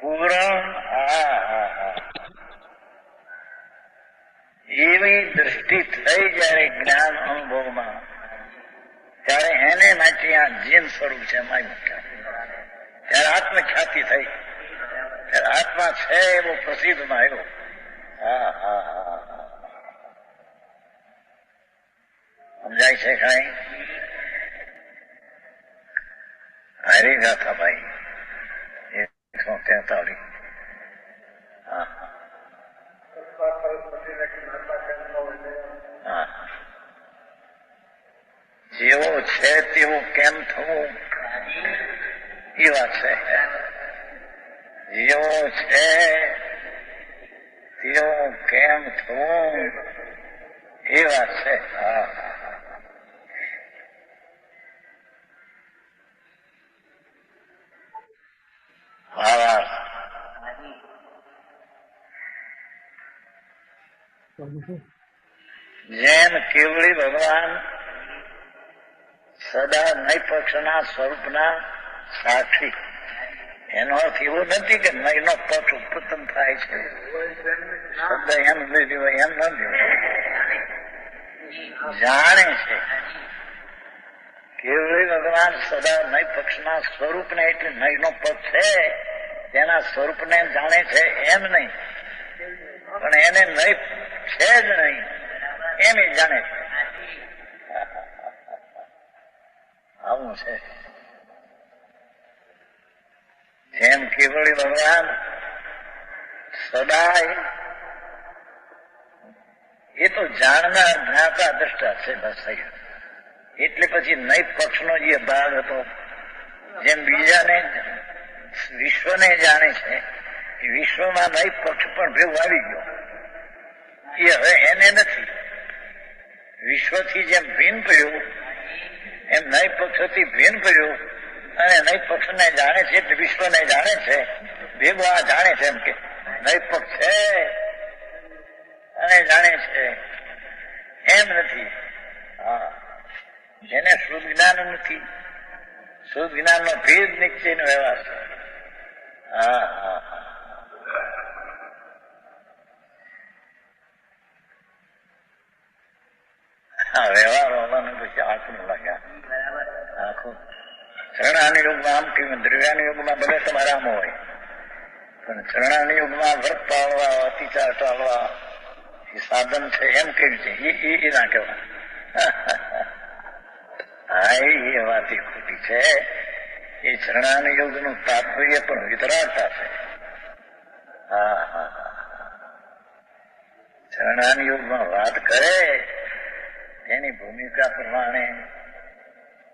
પૂરણ, હા હા હા, એવી દ્રષ્ટિ થઈ જયારે જ્ઞાન અનુભવમાં, ત્યારે એને માટે આ જીન સ્વરૂપ છે એમાં મૂક્યા. ત્યારે આત્મખ્યાતિ થઈ, ત્યારે આત્મા છે એવો પ્રસિદ્ધમાં આવ્યો. હા હા હા હા, સમજાય છે કઈ? હારી ગાથા ભાઈ 143. હા હા, જેવો છે તેવું કેમ થવું એ વાત છે. જેવો છે તેવું કેમ થવું એ વાત છે. હા હા, ભાવાર્થ. જેમ કેવળી ભગવાન સદા નૈપક્ષના સ્વરૂપના સાક્ષી, એનો અર્થ એવો નથી કે નયનો પક્ષ ઉત્પન્ન થાય છે, શબ્દ એમ લીધો એમ ન લીધો, જાણે છે. કેવળી ભગવાન સદા નૈપક્ષના સ્વરૂપને, એટલે નયનો પક્ષ છે તેના સ્વરૂપને જાણે છે એમ નહીં, પણ એને નય છે જ નહીં એમ એ જાણે છે. આવું છે. જેમ કેવળી ભગવાન સદાય, એ તો જાણનાર જ્ઞાતા દ્રષ્ટા છે, બસ થઈ. એટલે પછી નૈપ પક્ષનો જે ભાગ હતો, જેમ બીજાને વિશ્વને જાણે છે, એ વિશ્વમાં નૈપ પક્ષ પણ ભેગું આવી ગયો. એ હવે એને નથી. વિશ્વથી જેમ ભિન્ન પડ્યું એમ નય પક્ષથી ભિન્ન પડ્યું અને નય પક્ષને જાણે છે એટલે વિશ્વને જાણે છે, ભેગો આ જાણે છે. એમ કે નય પક્ષ છે અને જાણે છે એમ નથી. હા, જેને શુદ્ધ જ્ઞાન નથી, શુદ્ધ જ્ઞાન નો ભેદ નિશ્ચયનો વ્યવહાર છે. હા હા હા, વ્યવહાર હોવાનું પછી આંખનું લાગ્યા આખું. શરણાની યુગમાં આમ કહ્યું, દ્રવ્યાની યુગમાં ભલે તમારે આમ હોય, પણ શરણાની યુગમાં વ્રત પાળવા, અતિચાર ટાળવા એ સાધન છે એમ કહ્યું છે. એ ના કહેવાય. હા, એ વાત એ ખોટી છે. એ શરણાની યુગનું તાત્પર્ય પણ વિતરાગતા છે. હા હા હા, શરણાની યુગમાં વાત કરે એની ભૂમિકા પ્રમાણે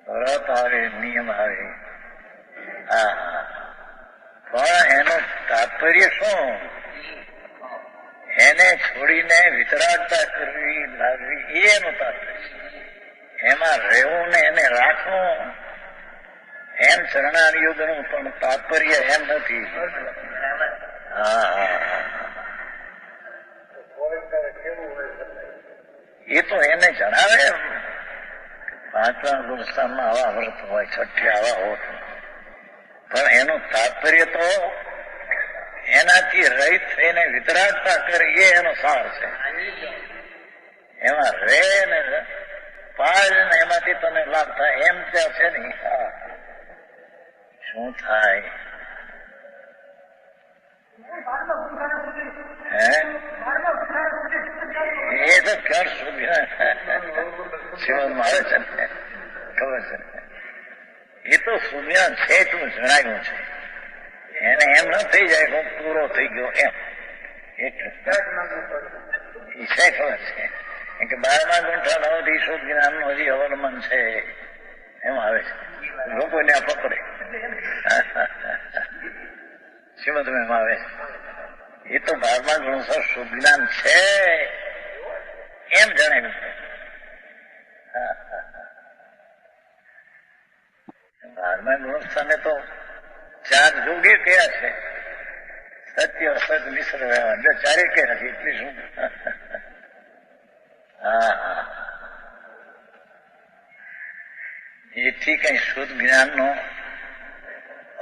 વ્રત આવે, નિયમ આવે. હા હા, પણ એનું તાત્પર્ય શું? એને છોડીને વિતરાગતા કરવી, લાવવી, એ એનું તાત્પર્ય. એમાં રહેવું ને એને રાખવું એમ શરણાની યુગનું પણ તાત્પર્ય એમ નથી. હા હા હા, એ તો એને જણાવે. પાંચમા ગુણસ્થાનમાં આવા વ્રત હોય, છઠ્ઠે આવા હોત, પણ એનું તાત્પર્ય તો એનાથી રહિત થઈને વિતરાગતા કરે એ એનો સાર છે. એમાં રે ને પાળ ને એમાંથી તને લાભ થાય એમ ત્યાં છે ને. શું થાય? હે, એ તો કર સુધી જીવનમાં આવે છે ને, ખબર છે. એ તો સુમ્યા છે એટલું જણાવ્યું છે. એને એમ ન થઈ જાય હું પૂરો થઈ ગયો એમ. એટલું છે, ખબર છે. કે 12મા ગુંઠા નવથી શુદ્ધ જ્ઞાનનું હજી અવલંબન છે એમ આવે છે. લોકોને આ પકડે શ્રીમદ એમ આવે છે. એ તો 12મા ગુણોત્સવ શુદ્ધ જ્ઞાન છે એમ જણાવ્યું છે. 12મા ગુણોત્સવને તો 4 જોગે કયા છે? સત્ય, અસત, મિશ્ર વ્યવહાર. જો 4 કયા નથી એટલી શું? હા હા, એથી કઈ શુદ્ધ જ્ઞાનનો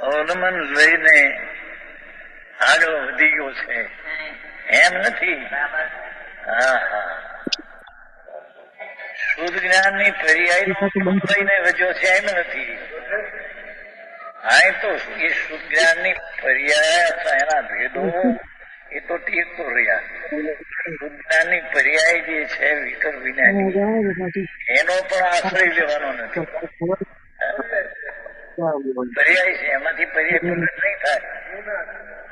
અવલંબન લઈને આગળ વધી ગયો છે એમ નથી. હા હા, શુદ્ધ જ્ઞાનની પર્યાય લઈને વધ્યો છે એમ નથી. હા, તો એ શુદ્ધ જ્ઞાનની પર્યાય અથવા એના ભેદો એ તો ટીકતો રહ્યા. શુદ્ધ જ્ઞાનની પર્યાય જે છે વિકલ્પ વિજ્ઞાની, એનો પણ આશ્રય લેવાનો નથી. પર્યાય છે, એમાંથી પર્યાય પ્રગટ નહીં થાય.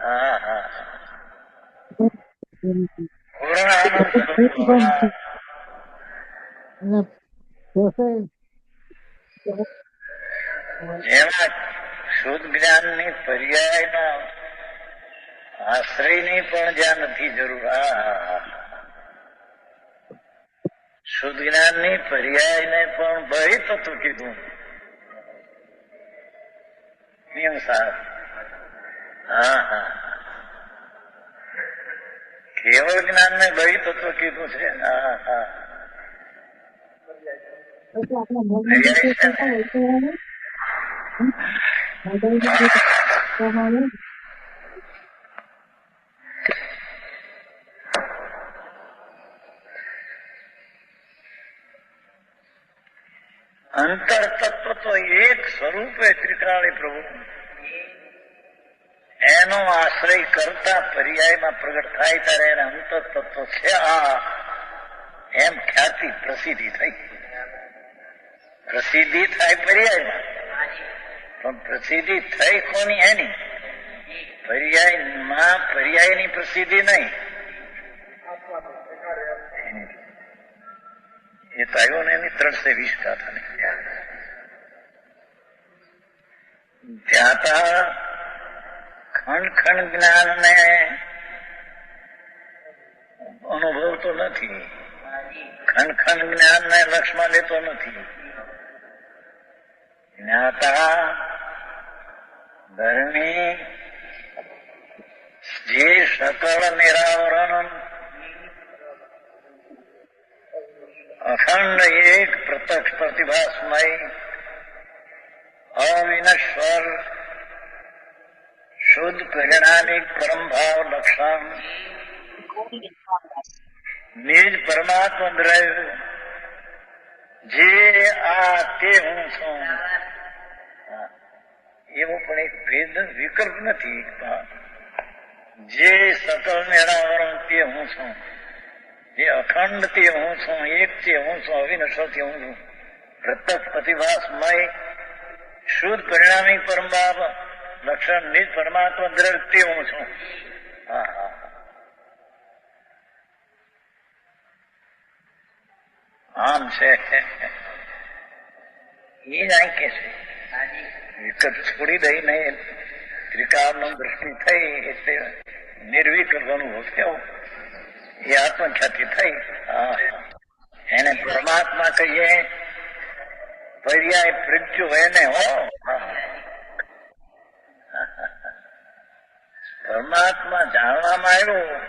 હા હા, પૂર્ણ આનંદ એમાં શુદ્ધ જ્ઞાનની પર્યાયના આશ્રયની પણ જ્યાં નથી જરૂર. શુદ્ધ જ્ઞાનની પર્યાયને પણ બહિ તત્વ કીધું નિયમ સાહેબ. હા હા, કેવળ જ્ઞાનને બહિ તત્વ કીધું છે. હા હા, અંતર તત્વ તો એક સ્વરૂપે ત્રિકાળી પ્રભુ, એનો આશ્રય કરતા પર્યાયમાં પ્રગટ થાય ત્યારે એને અંતર તત્વ છે આ એમ ખ્યાતિ પ્રસિદ્ધિ થઈ. પ્રસિદ્ધિ થાય પર્યાયમાં, પણ પ્રસિદ્ધિ થઈ કોની? એની. પર્યાયમાં પર્યાયની પ્રસિદ્ધિ નહીં. એ તો આવ્યો ને એની 320 ગાથાની ધ્યાતા ખંડ ખંડ જ્ઞાનને અનુભવતો નથી, ખંડ ખંડ જ્ઞાનને લક્ષમાં લેતો નથી. જ્ઞાતા ધર્મી જે સકળ નિરાવરણ અખંડ એક પ્રત્યક્ષ પ્રતિભાસમય અવિનશ્વર શુદ્ધ પરિણામિક પરમભાવ લક્ષણ નિજ પરમાત્મા દ્રવ્ય જે આ તે હું છું, એવો પણ એક ભેદ વિકલ્પ નથી. જે સકળ નિરાવરણ તે હું છું, જે અખંડ તે હું છું, એક તે હું છું, અવિનશ્વર તે હું છું, પ્રત્યક્ષ પ્રતિભાસમય શુદ્ધ પરિણામિક પરમભાવ લક્ષણ નિજ પરમાત્મા દ્રવ્ય તે હું છું. આમ છે એ જ અહીં કે છે. વિકલ્પ છોડી દઈને ત્રિકાળનો દ્રષ્ટિ થઈ એટલે નિર્વિકલ્પ અનુભવ થયો, એ આત્મખ્યાતિ થઈ. એને પરમાત્મા કહીએ, પર્યાય પ્રજ્ઞ એને હો. પરમાત્મા જાણવામાં આવ્યું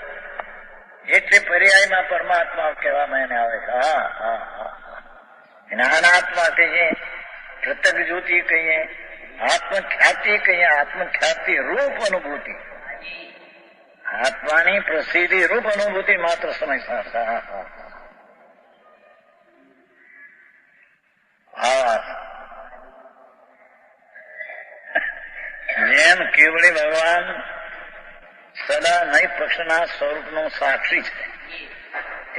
એટલે પર્યાયમાં પરમાત્મા કહેવામાં એને આવે છે. જ્ઞાનાત્મા કહીએ, પ્રત્યક્ષ જ્યોતિ કહીએ, આત્મખ્યાતિ કહીએ, આત્મખ્યાતિ રૂપ અનુભૂતિ, આત્માની પ્રસિદ્ધિ રૂપ અનુભૂતિ માત્ર સમય જેમ કેવળી ભગવાન સદા નય પક્ષના સ્વરૂપનું સાક્ષી છે,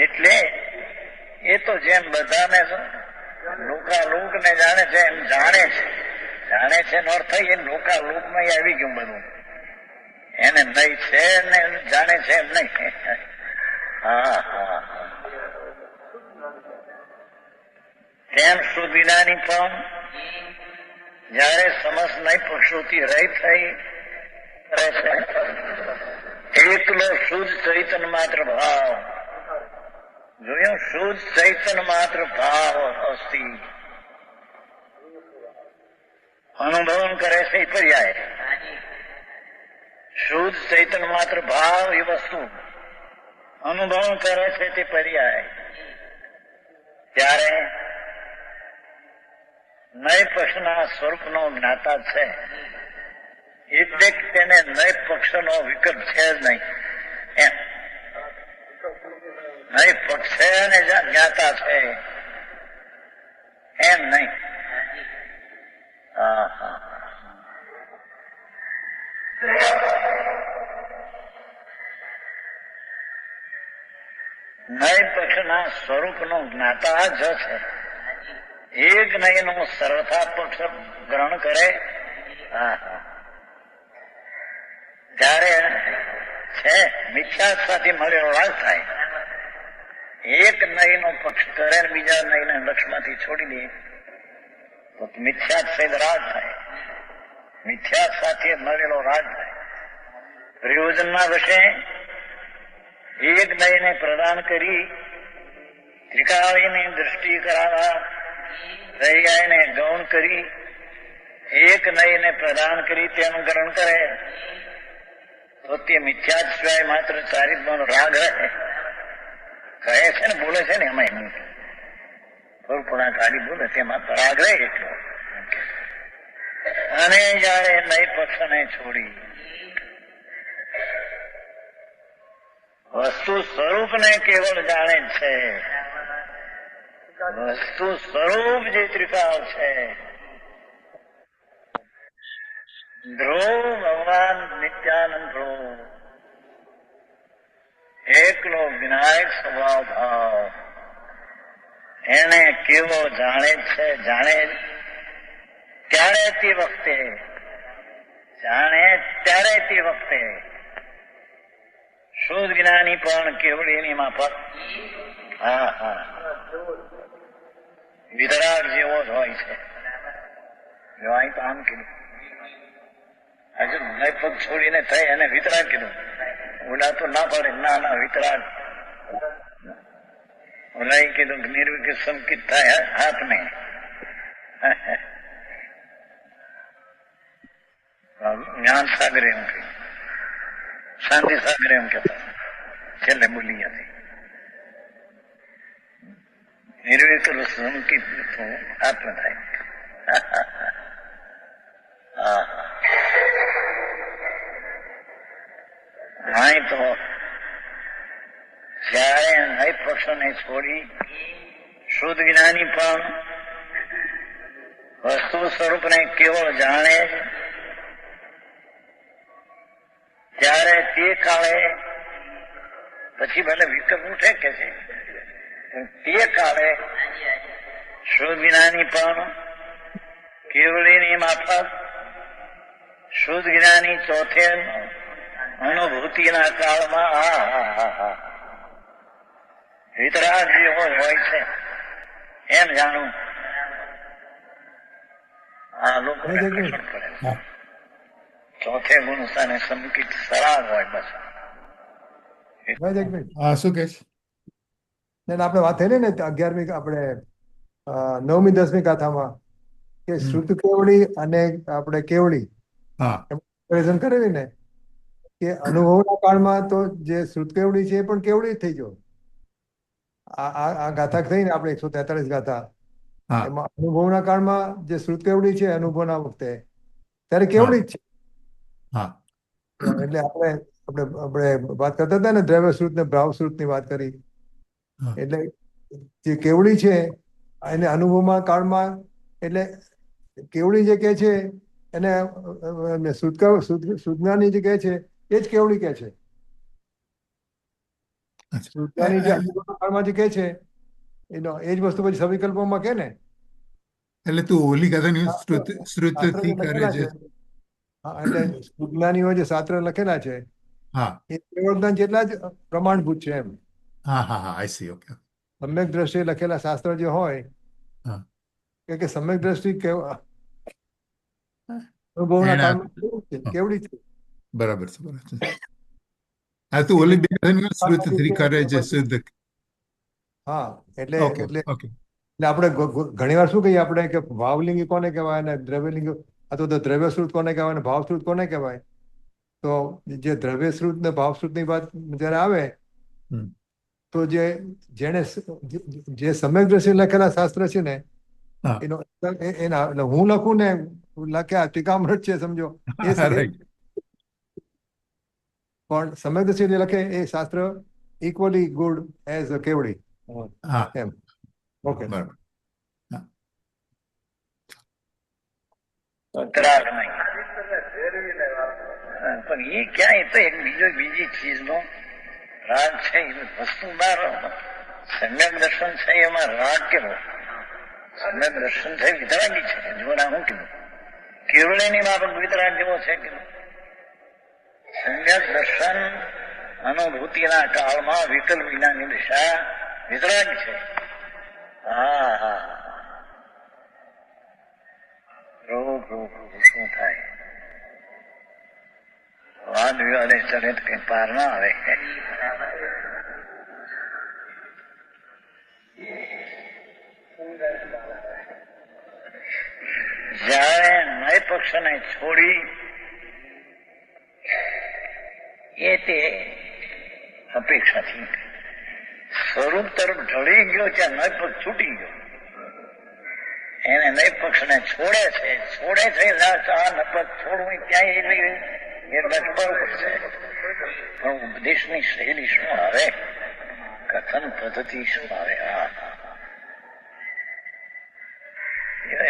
એટલે એ તો જેમ બધાને લોકાલોકને જાણે છે એમ જાણે છે નો અર્થ એ લોકાલોકમાં આવી ગયું બધું. એને નહીં છે ને જાણે છે એમ નહીં. તેમ શુદ્ધિદાની પણ જયારે સમસ્ત નય પક્ષોથી રહી થઈ એકલો શુદ્ધ ચૈતન માત્ર ભાવ જોયું, શુદ્ધ ચૈતન માત્ર ભાવ અસ્થિ અનુભવન કરે છે એ પર્યાય. શુદ્ધ ચૈતન માત્ર ભાવ એ વસ્તુ અનુભવન કરે છે તે પર્યાય. ત્યારે નય પક્ષના સ્વરૂપનો જ્ઞાતા છે એટલે તેને નય પક્ષનો વિકલ્પ છે જ નહીં. એમ નય પક્ષ છે અને જ્ઞાતા છે એમ નહીં. નય પક્ષના સ્વરૂપનો જ્ઞાતા જ છે. એક નયનો સર્વથા પક્ષ ગ્રહણ કરે ત્યારે છે મિથ્યા સાથે મળેલો રાગ થાય. એક નયનો પક્ષ કરે ને બીજા નયને લક્ષમાંથી છોડી દે તો મિથ્યા સહિત રાગ થાય. મિથ્યા સાથે મળેલો રાગ થાય. પ્રયોજનના વશે એક નયને પ્રદાન કરી ત્રિકાળીની દ્રષ્ટિ કરાવવા, પર્યાયને ગૌણ કરી એક નયને પ્રદાન કરી તેનું ગ્રહણ કરે તો તે મિથ્યા સિવાય માત્ર ચારિત્રનો રાગ રહે. કહે છે ને, બોલે છે ને, એમાં થોડું ખાલી બોલે તેમાં રાગ રહે એટલો. અને જયારે નય પક્ષને છોડી વસ્તુ સ્વરૂપને કેવળ જાણે છે. વસ્તુ સ્વરૂપ જે ત્રિકાળ છે, ધ્રુવ ભગવાન નિત્યાનંદ ધ્રુવ એકલો વિનાયક સ્વભાવ ભાવ એને કેવો જાણે છે. જાણે ત્યારે તે વખતે શુદ્ધ જ્ઞાની પણ કેવળીની માફક વિતરાગ જેવો જ હોય છે. અહીં તો આમ કીધું, હજુ નય પગ છોડીને થઈ અને વિતરાગ કીધું. ઓલા તો ના પડે, ના વિતરાગ. ઓલા કીધું નિર્વિકલ્પ સંકિત થાય હાથને. સાગર એમ કહ્યું, શાંતિ સાગર એમ કહેતા છેલ્લે બોલી હતી. નિર્વિકલ્પ સંકિત આત્મ થાય. નહીં તો જયારે નય પક્ષને છોડી શુદ્ધ જ્ઞાની પણ વસ્તુ સ્વરૂપને કેવળ જાણે છે, ત્યારે તે કાળે પછી ભલે વિકલ્પ ઉઠે કે છે, તે કાળે શુદ્ધ જ્ઞાની પણ કેવળીની માફક શુદ્ધ જ્ઞાની ચોથે અનુભૂતિના કાળમાં વિતરાગ જેવો હોય છે એમ જાણવું. આ લોકો ચોથે ગુણ સ્થાને સંકિત સરાગ હોય બસ. હા, શું કે છે? આપણે વાત થઈ ને 11મી આપણે 9મી 10મી ગાથામાં કે શ્રુત કેવડી અને આપણે કેવડી હા, કમ્પેરિઝન કરેલી ને કે અનુભવના કાળમાં તો જે શ્રુત કેવડી છે એ પણ કેવડી જ થઈ ગયો. આ ગાથા થઈ ને આપણે 143 ગાથા, હા, એમાં અનુભવના કાળમાં જે શ્રુત કેવડી છે અનુભવના વખતે ત્યારે કેવડી જ છે. હા, એટલે આપણે વાત કરતા હતા ને દ્રવ્ય શ્રુત ને ભાવ શ્રુત ની વાત કરી. હા. એટલે જે કેવડી છે એને અનુભવમાં કાળમાં, એટલે કેવડી જે કે છે એને સુજ્ઞાની જે કે છે એ જ કેવડી કે છે. સુજ્ઞાની જે અનુભવના કાળમાં જે કે છે એનો એ જ વસ્તુ પછી સવિકલ્પોમાં કે ને. એટલે તું ઓલી કથાની શાસ્ત્ર શ્રુતથી કરે લખેલા છે. છે. હા, એટલે સુજ્ઞાનીઓ જે શાસ્ત્ર લખેલા છે હા, એ કેવળજ્ઞાન જેટલા જ પ્રમાણભૂત છે એમ. હા, હા, હા, આઈ સી. ઓકે. સમ્યક દ્રષ્ટિએ લખેલા શાસ્ત્ર જે હોય હા, કે સમ્યક દ્રષ્ટિ અનુભવના એને કાળમાં કેવું છે, હા, કેવડી છે. બરાબર છે, બરાબર છે. હા, તું ઓલી બે કથાની શ્રુતથી કરે છે શુદ્ધ. હા, એટલે ઓકે, એટલે ઓકે. એટલે આપણે ઘણી વાર શું કહીએ આપણે કે ભાવલિંગી કોને કહેવાય ને દ્રવ્યલિંગી અથવા તો દ્રવ્ય શ્રુત કોને કહેવાય ને ભાવ શ્રુત કોને કહેવાય. તો જે દ્રવ્ય શ્રુત ને ભાવ શ્રુત ની વાત જયારે આવે હમ. તો જેને જે સમ્યક દ્રષ્ટિએ લખેલા શાસ્ત્ર છે ને હા, એનો એના એટલે હું લખું ને લખ્યા ટીકામૃત છે સમજો એ રાઈટ. પણ સમ્યક દ્રષ્ટિએ લખે એ શાસ્ત્ર ઇક્વલી ગુડ એઝ કેવડી હા, એમ. ઓકે. બરાબર. હા, ઉત્તરાગ નહીં પણ એ ક્યાં, એ તો એક બીજી ચીજનો રાગ છે. એ વસ્તુ બહાર સમ્યક દર્શન છે એમાં રાગ કેવો? સમ્યક દર્શન છે વિતરાગી છે. જોના હું કીધું કેવળીની બાબત વિતરાગ જેવો છે કે સમ્યક દર્શન અનુભૂતિના કાળમાં વિકલ્પ વિનાની દિશા વિતરાગ છે. હા હા, રોગ શું થાય? વાદ વિવાદે ચડે તો કઈ પાર ના આવે. જયારે નય પક્ષને છોડી એ તે અપેક્ષાથી સ્વરૂપ તરફ ઢળી ગયો, ત્યાં નય પક્ષ છૂટી ગયો. એને નય પક્ષને છોડે છે આ નપક્ષ છોડવું ત્યાં એ બરોબર છે. પણ ઉપદેશની શૈલી શું આવે, કથન પદ્ધતિ શું આવે?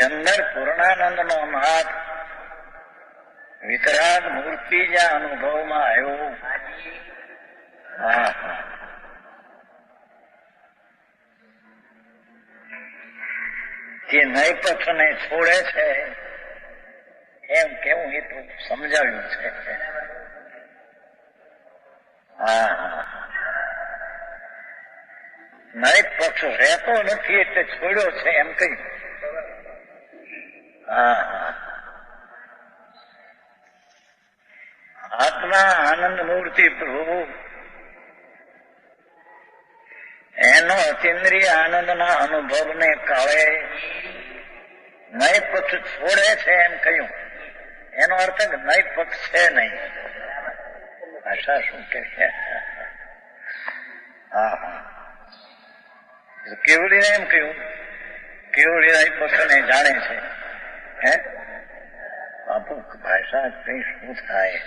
અંદર પૂર્ણાનંદ નો નાથ વિતરાગ મૂર્તિ જ્યાં અનુભવમાં આવ્યો. હા હા, જે નય પક્ષને છોડે છે એમ કેવું એ તો સમજાવ્યું છે. હા, નય પક્ષ રહેતો નથી એટલે છોડ્યો છે એમ કહ્યું. હા, આત્મા આનંદ મૂર્તિ પ્રભુ એનો અતિન્દ્રિય આનંદના અનુભવને કાળે નય પક્ષ છોડે છે એમ કહ્યું. એનો અર્થ કે નહીં પક્ષ છે નહીં. ભાષા શું કે હા હા કેવડીને એમ કહ્યું, કેવડી નહીં પક્ષને જાણે છે. હે બાપુ ભાષા કઈ શું થાય?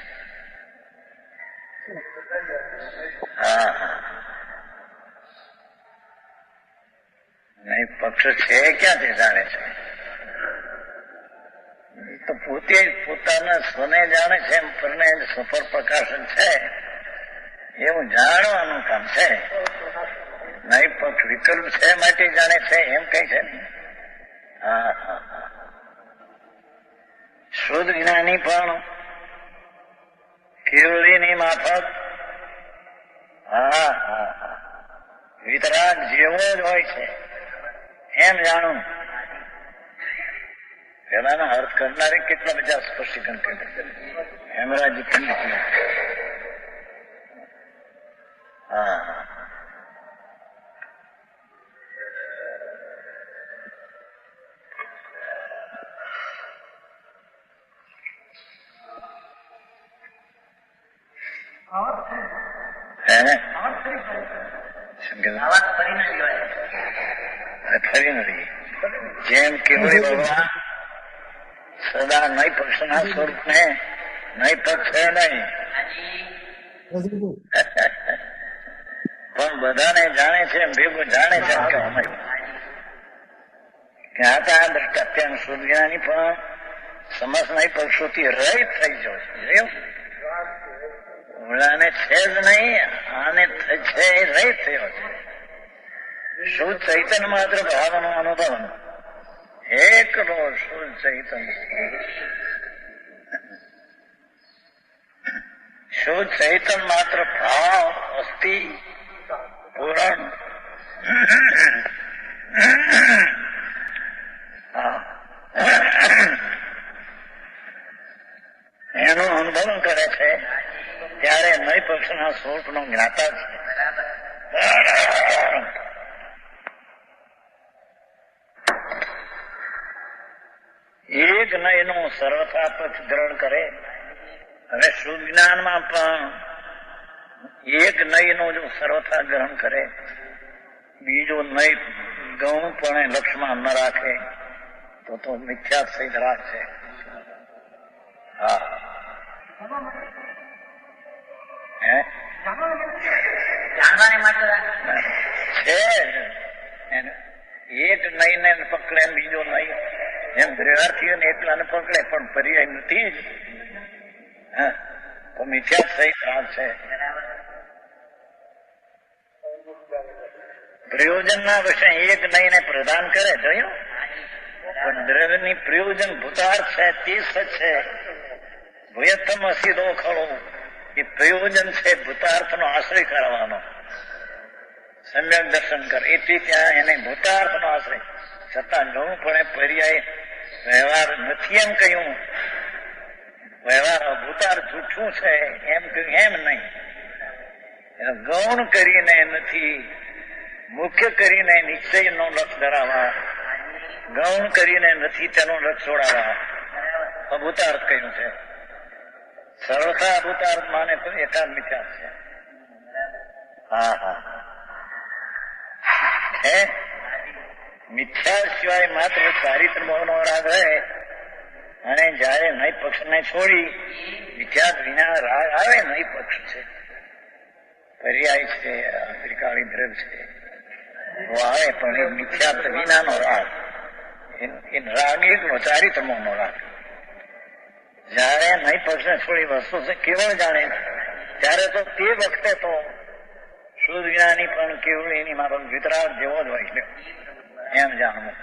હા હા નહીં પક્ષ છે ક્યાંથી જાણે છે? તો પોતે પોતાના સ્વને જાણે છે, એમ પરને સફળ પ્રકાશન છે એવું જાણવાનું કામ છે. નહીં પક્ષ વિકલ્પ છે માટે જાણે છે એમ કઈ છે નહીં. હા હા હા શુદ્ધ જ્ઞાની પણ કેવળીની માફક હા હા હા વિતરાગ જેવો જ હોય છે એમ જાણું. પેલાના અર્થ કરનારે કેટલા બધા સ્પષ્ટીકરણ કર્યું. હેમરાજી ખંડિત હા હા ફરી નથી. જેમ કેવડી ભગવાન સદા નઈ પક્ષના સ્વરૂપ ને નઈ પક્ષ છે નહીં પણ બધાને જાણે છે, ભેગું જાણે છે કે અમે જ્ઞાતા દ્રષ્ટાત્યાન શુદ્ધજ્ઞાની પણ સમસ્ત નઈ પક્ષોથી રહિત થઈ જાય છે. ઓલાને છે જ નહીં, આને છે એ રહિત થયો છે. શુદ્ધ ચૈતન્ય માત્ર ભાવનો અનુભવ એકલો શુદ્ધ ચૈતન્ય. શુદ્ધ ચૈતન્ય માત્ર ભાવ અસ્થિ પૂરણ એનો અનુભવ કરે છે ત્યારે નય પક્ષના સ્વરૂપનો જ્ઞાતા છે. એક નયનું સર્વથા પક્ષ ગ્રહણ કરે. હવે શુદ્ધ જ્ઞાનમાં પણ એક નયનું જો સર્વથા ગ્રહણ કરે, બીજો નય ગૌણપણે લક્ષ્યમાં ન રાખે તો મિથ્યા સહિત રાખશે. હા હે છે એક નયને પકડે બીજો નય, એમ દ્રવ્યાર્થીઓને એકલાને પકડે પણ પર્યાય નથી જ. હા તો મિથ્યા સહિત રાખશે. પ્રયોજનના વિશે એક નયને પ્રદાન કરે જોયું, પણ દ્રવ્યની પ્રયોજન ભૂતાર્થ છે તે સચ છે. ભૂયત્તમ અસીધો ખરો એ પ્રયોજન છે ભૂતાર્થનો આશ્રય કરવાનો. સમ્યક દર્શન કર એથી ત્યાં એને ભૂતાર્થનો આશ્રય, છતાં ગૌણપણે પર્યાય વ્યવહાર નથી એમ કહ્યું. વ્યવહાર ભૂતાર્થ જૂઠું છે એમ કહ્યું એમ નહીં. ગૌણ કરીને નથી, મુખ્ય કરીને નિશ્ચયનો લક્ષ ધરાવવા, ગૌણ કરીને નથી તેનો લક્ષ છોડાવવા અભૂતાર્થ કહ્યું છે. સર્વથા અભૂતાર્થ માને તો એકાદ મિથ્યા છે. હા હા હે મિથ્યા સિવાય માત્ર ચારિત્ર ભાવનો રાગ રહે, અને જયારે નય પક્ષને છોડી મિથ્યા વિના રાગ આવે, નય પક્ષ છે, પર્યાય છે, ત્રિકાળી દ્રવ્ય છે આવે, પણ એ મિથ્યાત્વ વિનાનો રાગ, એ રાગ એકલો ચારિત્ર ભાવનો રાગ. જયારે નય પક્ષને છોડી વસ્તુ છે કેવળ જાણે ત્યારે તો તે વખતે તો શુદ્ધ જ્ઞાની પણ કેવળીની મારો વિતરાગ જેવો જ હોય છે એમ જાણવું.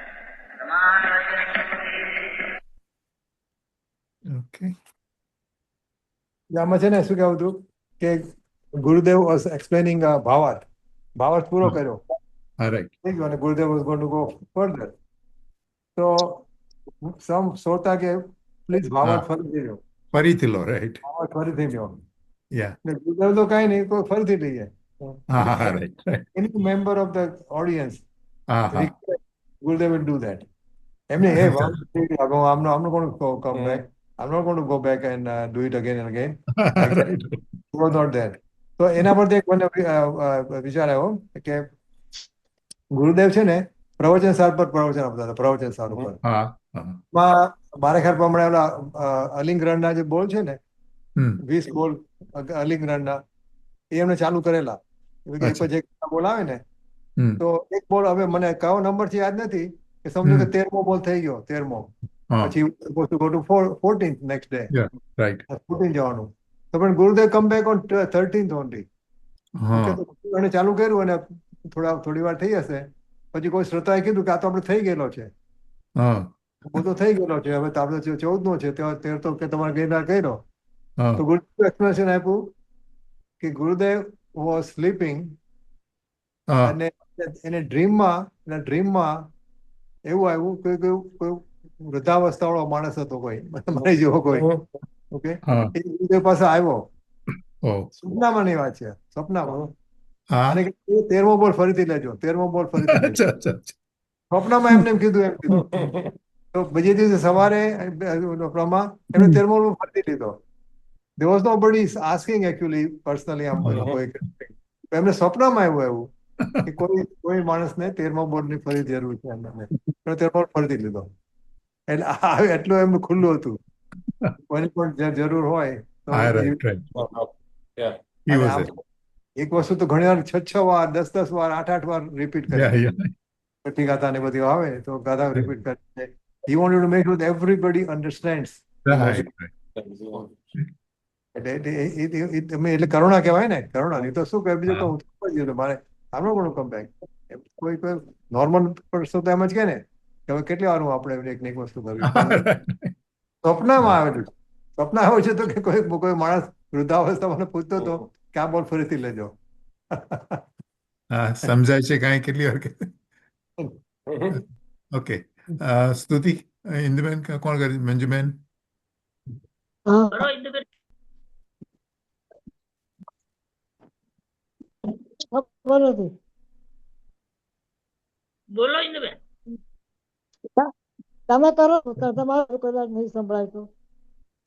ઓકે આમાં છે ને શું કહેવું હતું કે ગુરુદેવ વોઝ એક્સપ્લેનિંગ ભાવાર્થ પૂરો કર્યો. Right. Thank you. And Gurudev was going to go further. So some શ્રોતા કે પ્લીઝ ભાવાર્થ ફરીથી લો, ફરીથી લો. રાઈટ. ભાવાર્થ ફરીથી લો. યા ને ગુરુદેવ તો કઈ નહીં, કોઈ ફરીથી લઈએ. હા હા right right. Any member of the audience, હા હા Gurudev will do that. એમને એ ભાવાર્થ આમનું કોણ come back. I'm not going to go back and do it again and again. I right was not there. તો એના પરથી એક મને વિચાર આવ્યો કે ગુરુદેવ છે ને પ્રવચન સાર પર પ્રવચન આપતા હતા, પ્રવચન સાર ઉપર. હા હા માં મારા ખ્યાલ પ્રમાણે ઓલા અલિંગરણના જે બોલ છે ને, હમ 20 બોલ અલિંગરણના, એ એમને ચાલુ કરેલા. એક અચ્છા. પછી એક બોલ આવે ને, હમ તો એક બોલ હવે મને કયો નંબર થી યાદ નથી, કે સમજો કે હમ 13મો બોલ થઈ ગયો, 13મો, હા પછી go to 14th next day, yeah right 14 જવાનું. તો પણ Gurudev come back on 13th only. હા ઓકે, તો એને ચાલુ કર્યું અને થોડી વાર થઈ હશે, પછી કોઈ શ્રોતાએ કીધું કે આ તો આપણે થઈ ગયેલો છે, હા બધો થઈ ગયેલો છે, હવે તો આપણે 14નો છે, 13 તો કે તમારે ગઈકાલ કર્યો. હા તો ગુરુદેવ એક્સપ્લેનેશન આપ્યું કે ગુરુદેવ વોઝ સ્લીપિંગ, હા અને એને ડ્રીમમાં એવું આવ્યું કે કોઈ વૃદ્ધાવસ્થાવાળો માણસ હતો, કોઈ મારી જેવો કોઈ. ઓકે, હા એ ગુરુદેવ પાસે આવ્યો, ઓ સપનામાંની વાત છે, સપનામાં. હા અને 13મો બોલ ફરીથી લેજો, 13મો બોલ ફરીથી લેજો. અચ્છા અચ્છા અચ્છા. સ્વપ્નમાં એમને એમ કીધું. તો બીજે દિવસે સવારે પ્રમા એમને 13મો બોલ ફરીથી લીધો. There was nobody asking actually personally આમ કોઈ. તો એમને સ્વપ્નમાં આવ્યું એવું કે કોઈ માણસને 13મો બોલની ફરી જરૂર છે એમને. 13મો બોલ ફરીથી લીધો. એટલે એટલું એમનું ખુલ્લું હતું, કોઈને પણ જરૂર હોય તો. હા રાઈટ રાઈટ Yeah. હી અને વોઝ આમ ઇટ એક વસ્તુ તો ઘણી વાર 6 વાર, 10 વાર, 8 વાર રિપીટ કરે. યા યા છઠ્ઠી ગાથા ને બધી આવે તો ગાથા રિપીટ કરે. He wanted to make sure that everybody understands. Right એટલે કરુણા કહેવાય ને, કરુણા. નહીં તો શું કહે, બીજું તો હું થવા જ ગયો મારે આમનો પણ કમ બેક. કોઈ નોર્મલ પર્સન તો એમ જ કે ને કે હવે કેટલી વાર આપણે એક ને એક વસ્તુ કરવી. સ્વપ્નમાં આવેલું છે. સ્વપ્ન આવું છે તો કે કોઈ માણસ વૃદ્ધાવસ્થા મને પૂછતો હતો કે આ બોલ ફરીથી લેજો. હા સમજાય છે કાંઈ કેટલી વાર કે ઓકે સ્તુતિ ઇન્દુબેન કોણ કરે મંજુબેન હા કરો ઇન્દુબેન. ખબર હતી. બોલો ઇન્દુબેન. તમે કરો, તમારું કદાચ નહીં સંભળાય તો.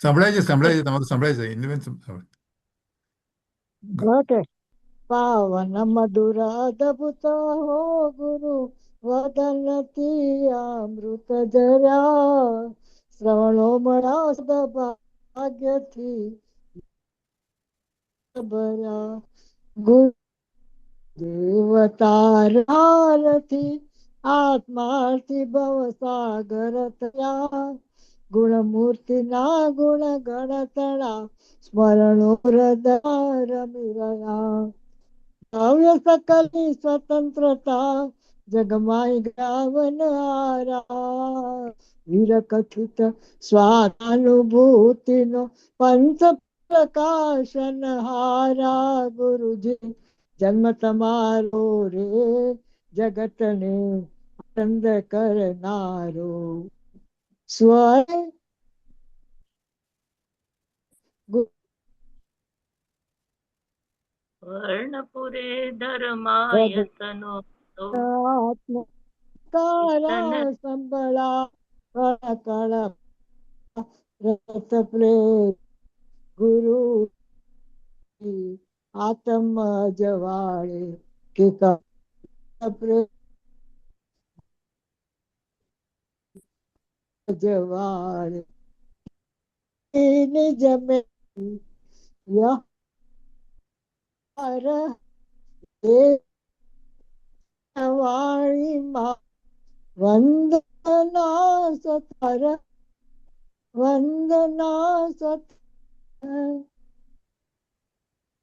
સંભળાય છે તમારું સંભળાય છે ઇન્દુબેન સંભળાય. ઓકે. પાવન મધુર અદભુત હો ગુરુ વદનથી અમૃત જરા, શ્રવણો મળા સદ ભાગ્યથી ભર્યા. ગુરુ દેવતારથી આત્માથી ભવ સાગર તર્યા, ગુણમૂર્તિ ના ગુણ ગણતણા સ્મરણો હૃદય રમી રહ્યા. કાવ્ય સકલની સ્વતંત્રતા જગમાય ગાવન હારા, વીર કથિત સ્વાનુભૂતિનો પંચ પ્રકાશન હારા. ગુરુજી જન્મ તમારો રે જગતને આનંદ કરનારો, સ્વર વર્ણપુરે ધર્માયતનો આત્મકારા સંબળા કળ રત પ્રેમ ગુરુ આત્મ જવાળે કે પ્રેમ જવાળે નિજ મે યાર એ વાણીમાં વંદના સતર વંદના સત.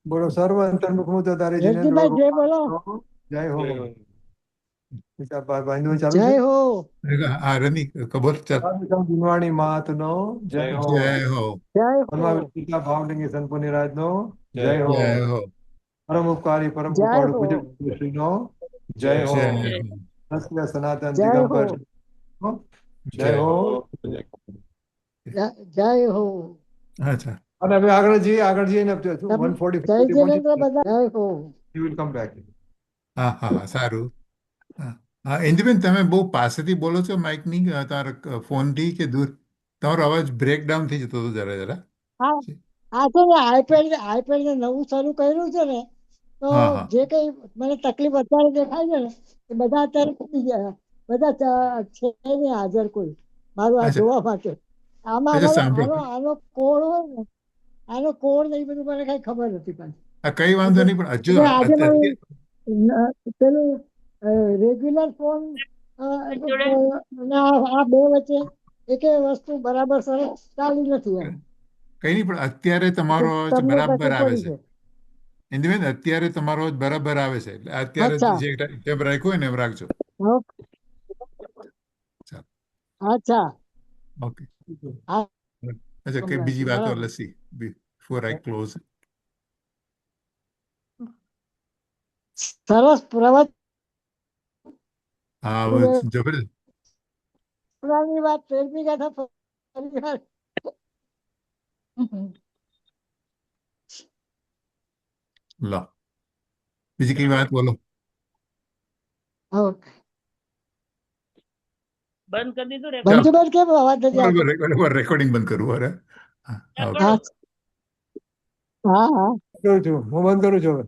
બોલો સર્વ અંતર્મુખ હું તો તારે જયંતિભાઈ જય બોલો. જય હો. ચાલુ જય છે. હો. હા રમી ખબર ચાલ દિનવાણી માતનો જય હો. જય હો જય હો. પરમાવિષ્ટા ભાવલિંગી સંપૂર્ણ રાજનો જય હો. જય હો પરમ ઉપકારી પરમ જય કૃપાળુ હો. પૂજ્ય શ્રીનો જય હો. જય હો સત્ય સનાતન જય હો. દિગંબર જય હો. જય હો. અચ્છા અને હવે આગળ જઈએ ને જય 145 જિનેન્દ્ર બધા જય હો. You will come back. હા હા હા સારું હા ઇન્દુબેન તમે બહુ પાસેથી બોલો છો માઇકની તારા ફોનથી કે દૂર તમારો અવાજ બ્રેકડાઉન થઈ જતો હતો જરા જરા. હા આ છે ને આઈપેડ ને નવું શરૂ કર્યું છે ને તો હા હા જે કઈ મને તકલીફ અત્યારે દેખાય છે ને એ બધા અત્યારે પતી ગયા બધા છે નહીં હાજર કોઈ મારું આ અચ્છા જોવા માટે આમાં અચ્છા આનો સાંભળો આનો આનો કોડ હોય ને આનો કોડ ને એ બધું મને કઈ ખબર નથી પાછી આ કઈ વાંધો નહીં પણ હજુ એટલે આજે અત્યારે મારું પેલું રેગ્યુલર ફોન આ બે વચ્ચે એકેય વસ્તુ બરાબર સરસ ચાલી નથી એમ કઈ નહીં પણ અત્યારે તમારો અવાજ તમને બરાબર તકલીફ આવે પડી છે. છે ઇન્દુબેન અત્યારે તમારો અવાજ બરાબર આવે છે એટલે અત્યારે અચ્છા જે ટેપ રાખ્યો હોય ને એમ રાખજો. ઓકે ચાલો અચ્છા ઓકે. હા અચ્છા કઈ બીજી વાતો બરાબર લસી બિફોર આઈ ક્લોઝ. સરસ પ્રવચન હા જબરદસ્ત. પુરાની વાત 13મી ગાથા ફરી વાર. લો બીજી કઈ વાત બોલો. ઓકે બંધ કરી દીધું રે ચાલો બંધુબેન કેમ અવાજ નથી આવતો બરોબર રેકોર્ડિંગ બંધ કરવું અરે. હા ઓકે. હા હા હા કરું છું હું બંધ કરું છું હવે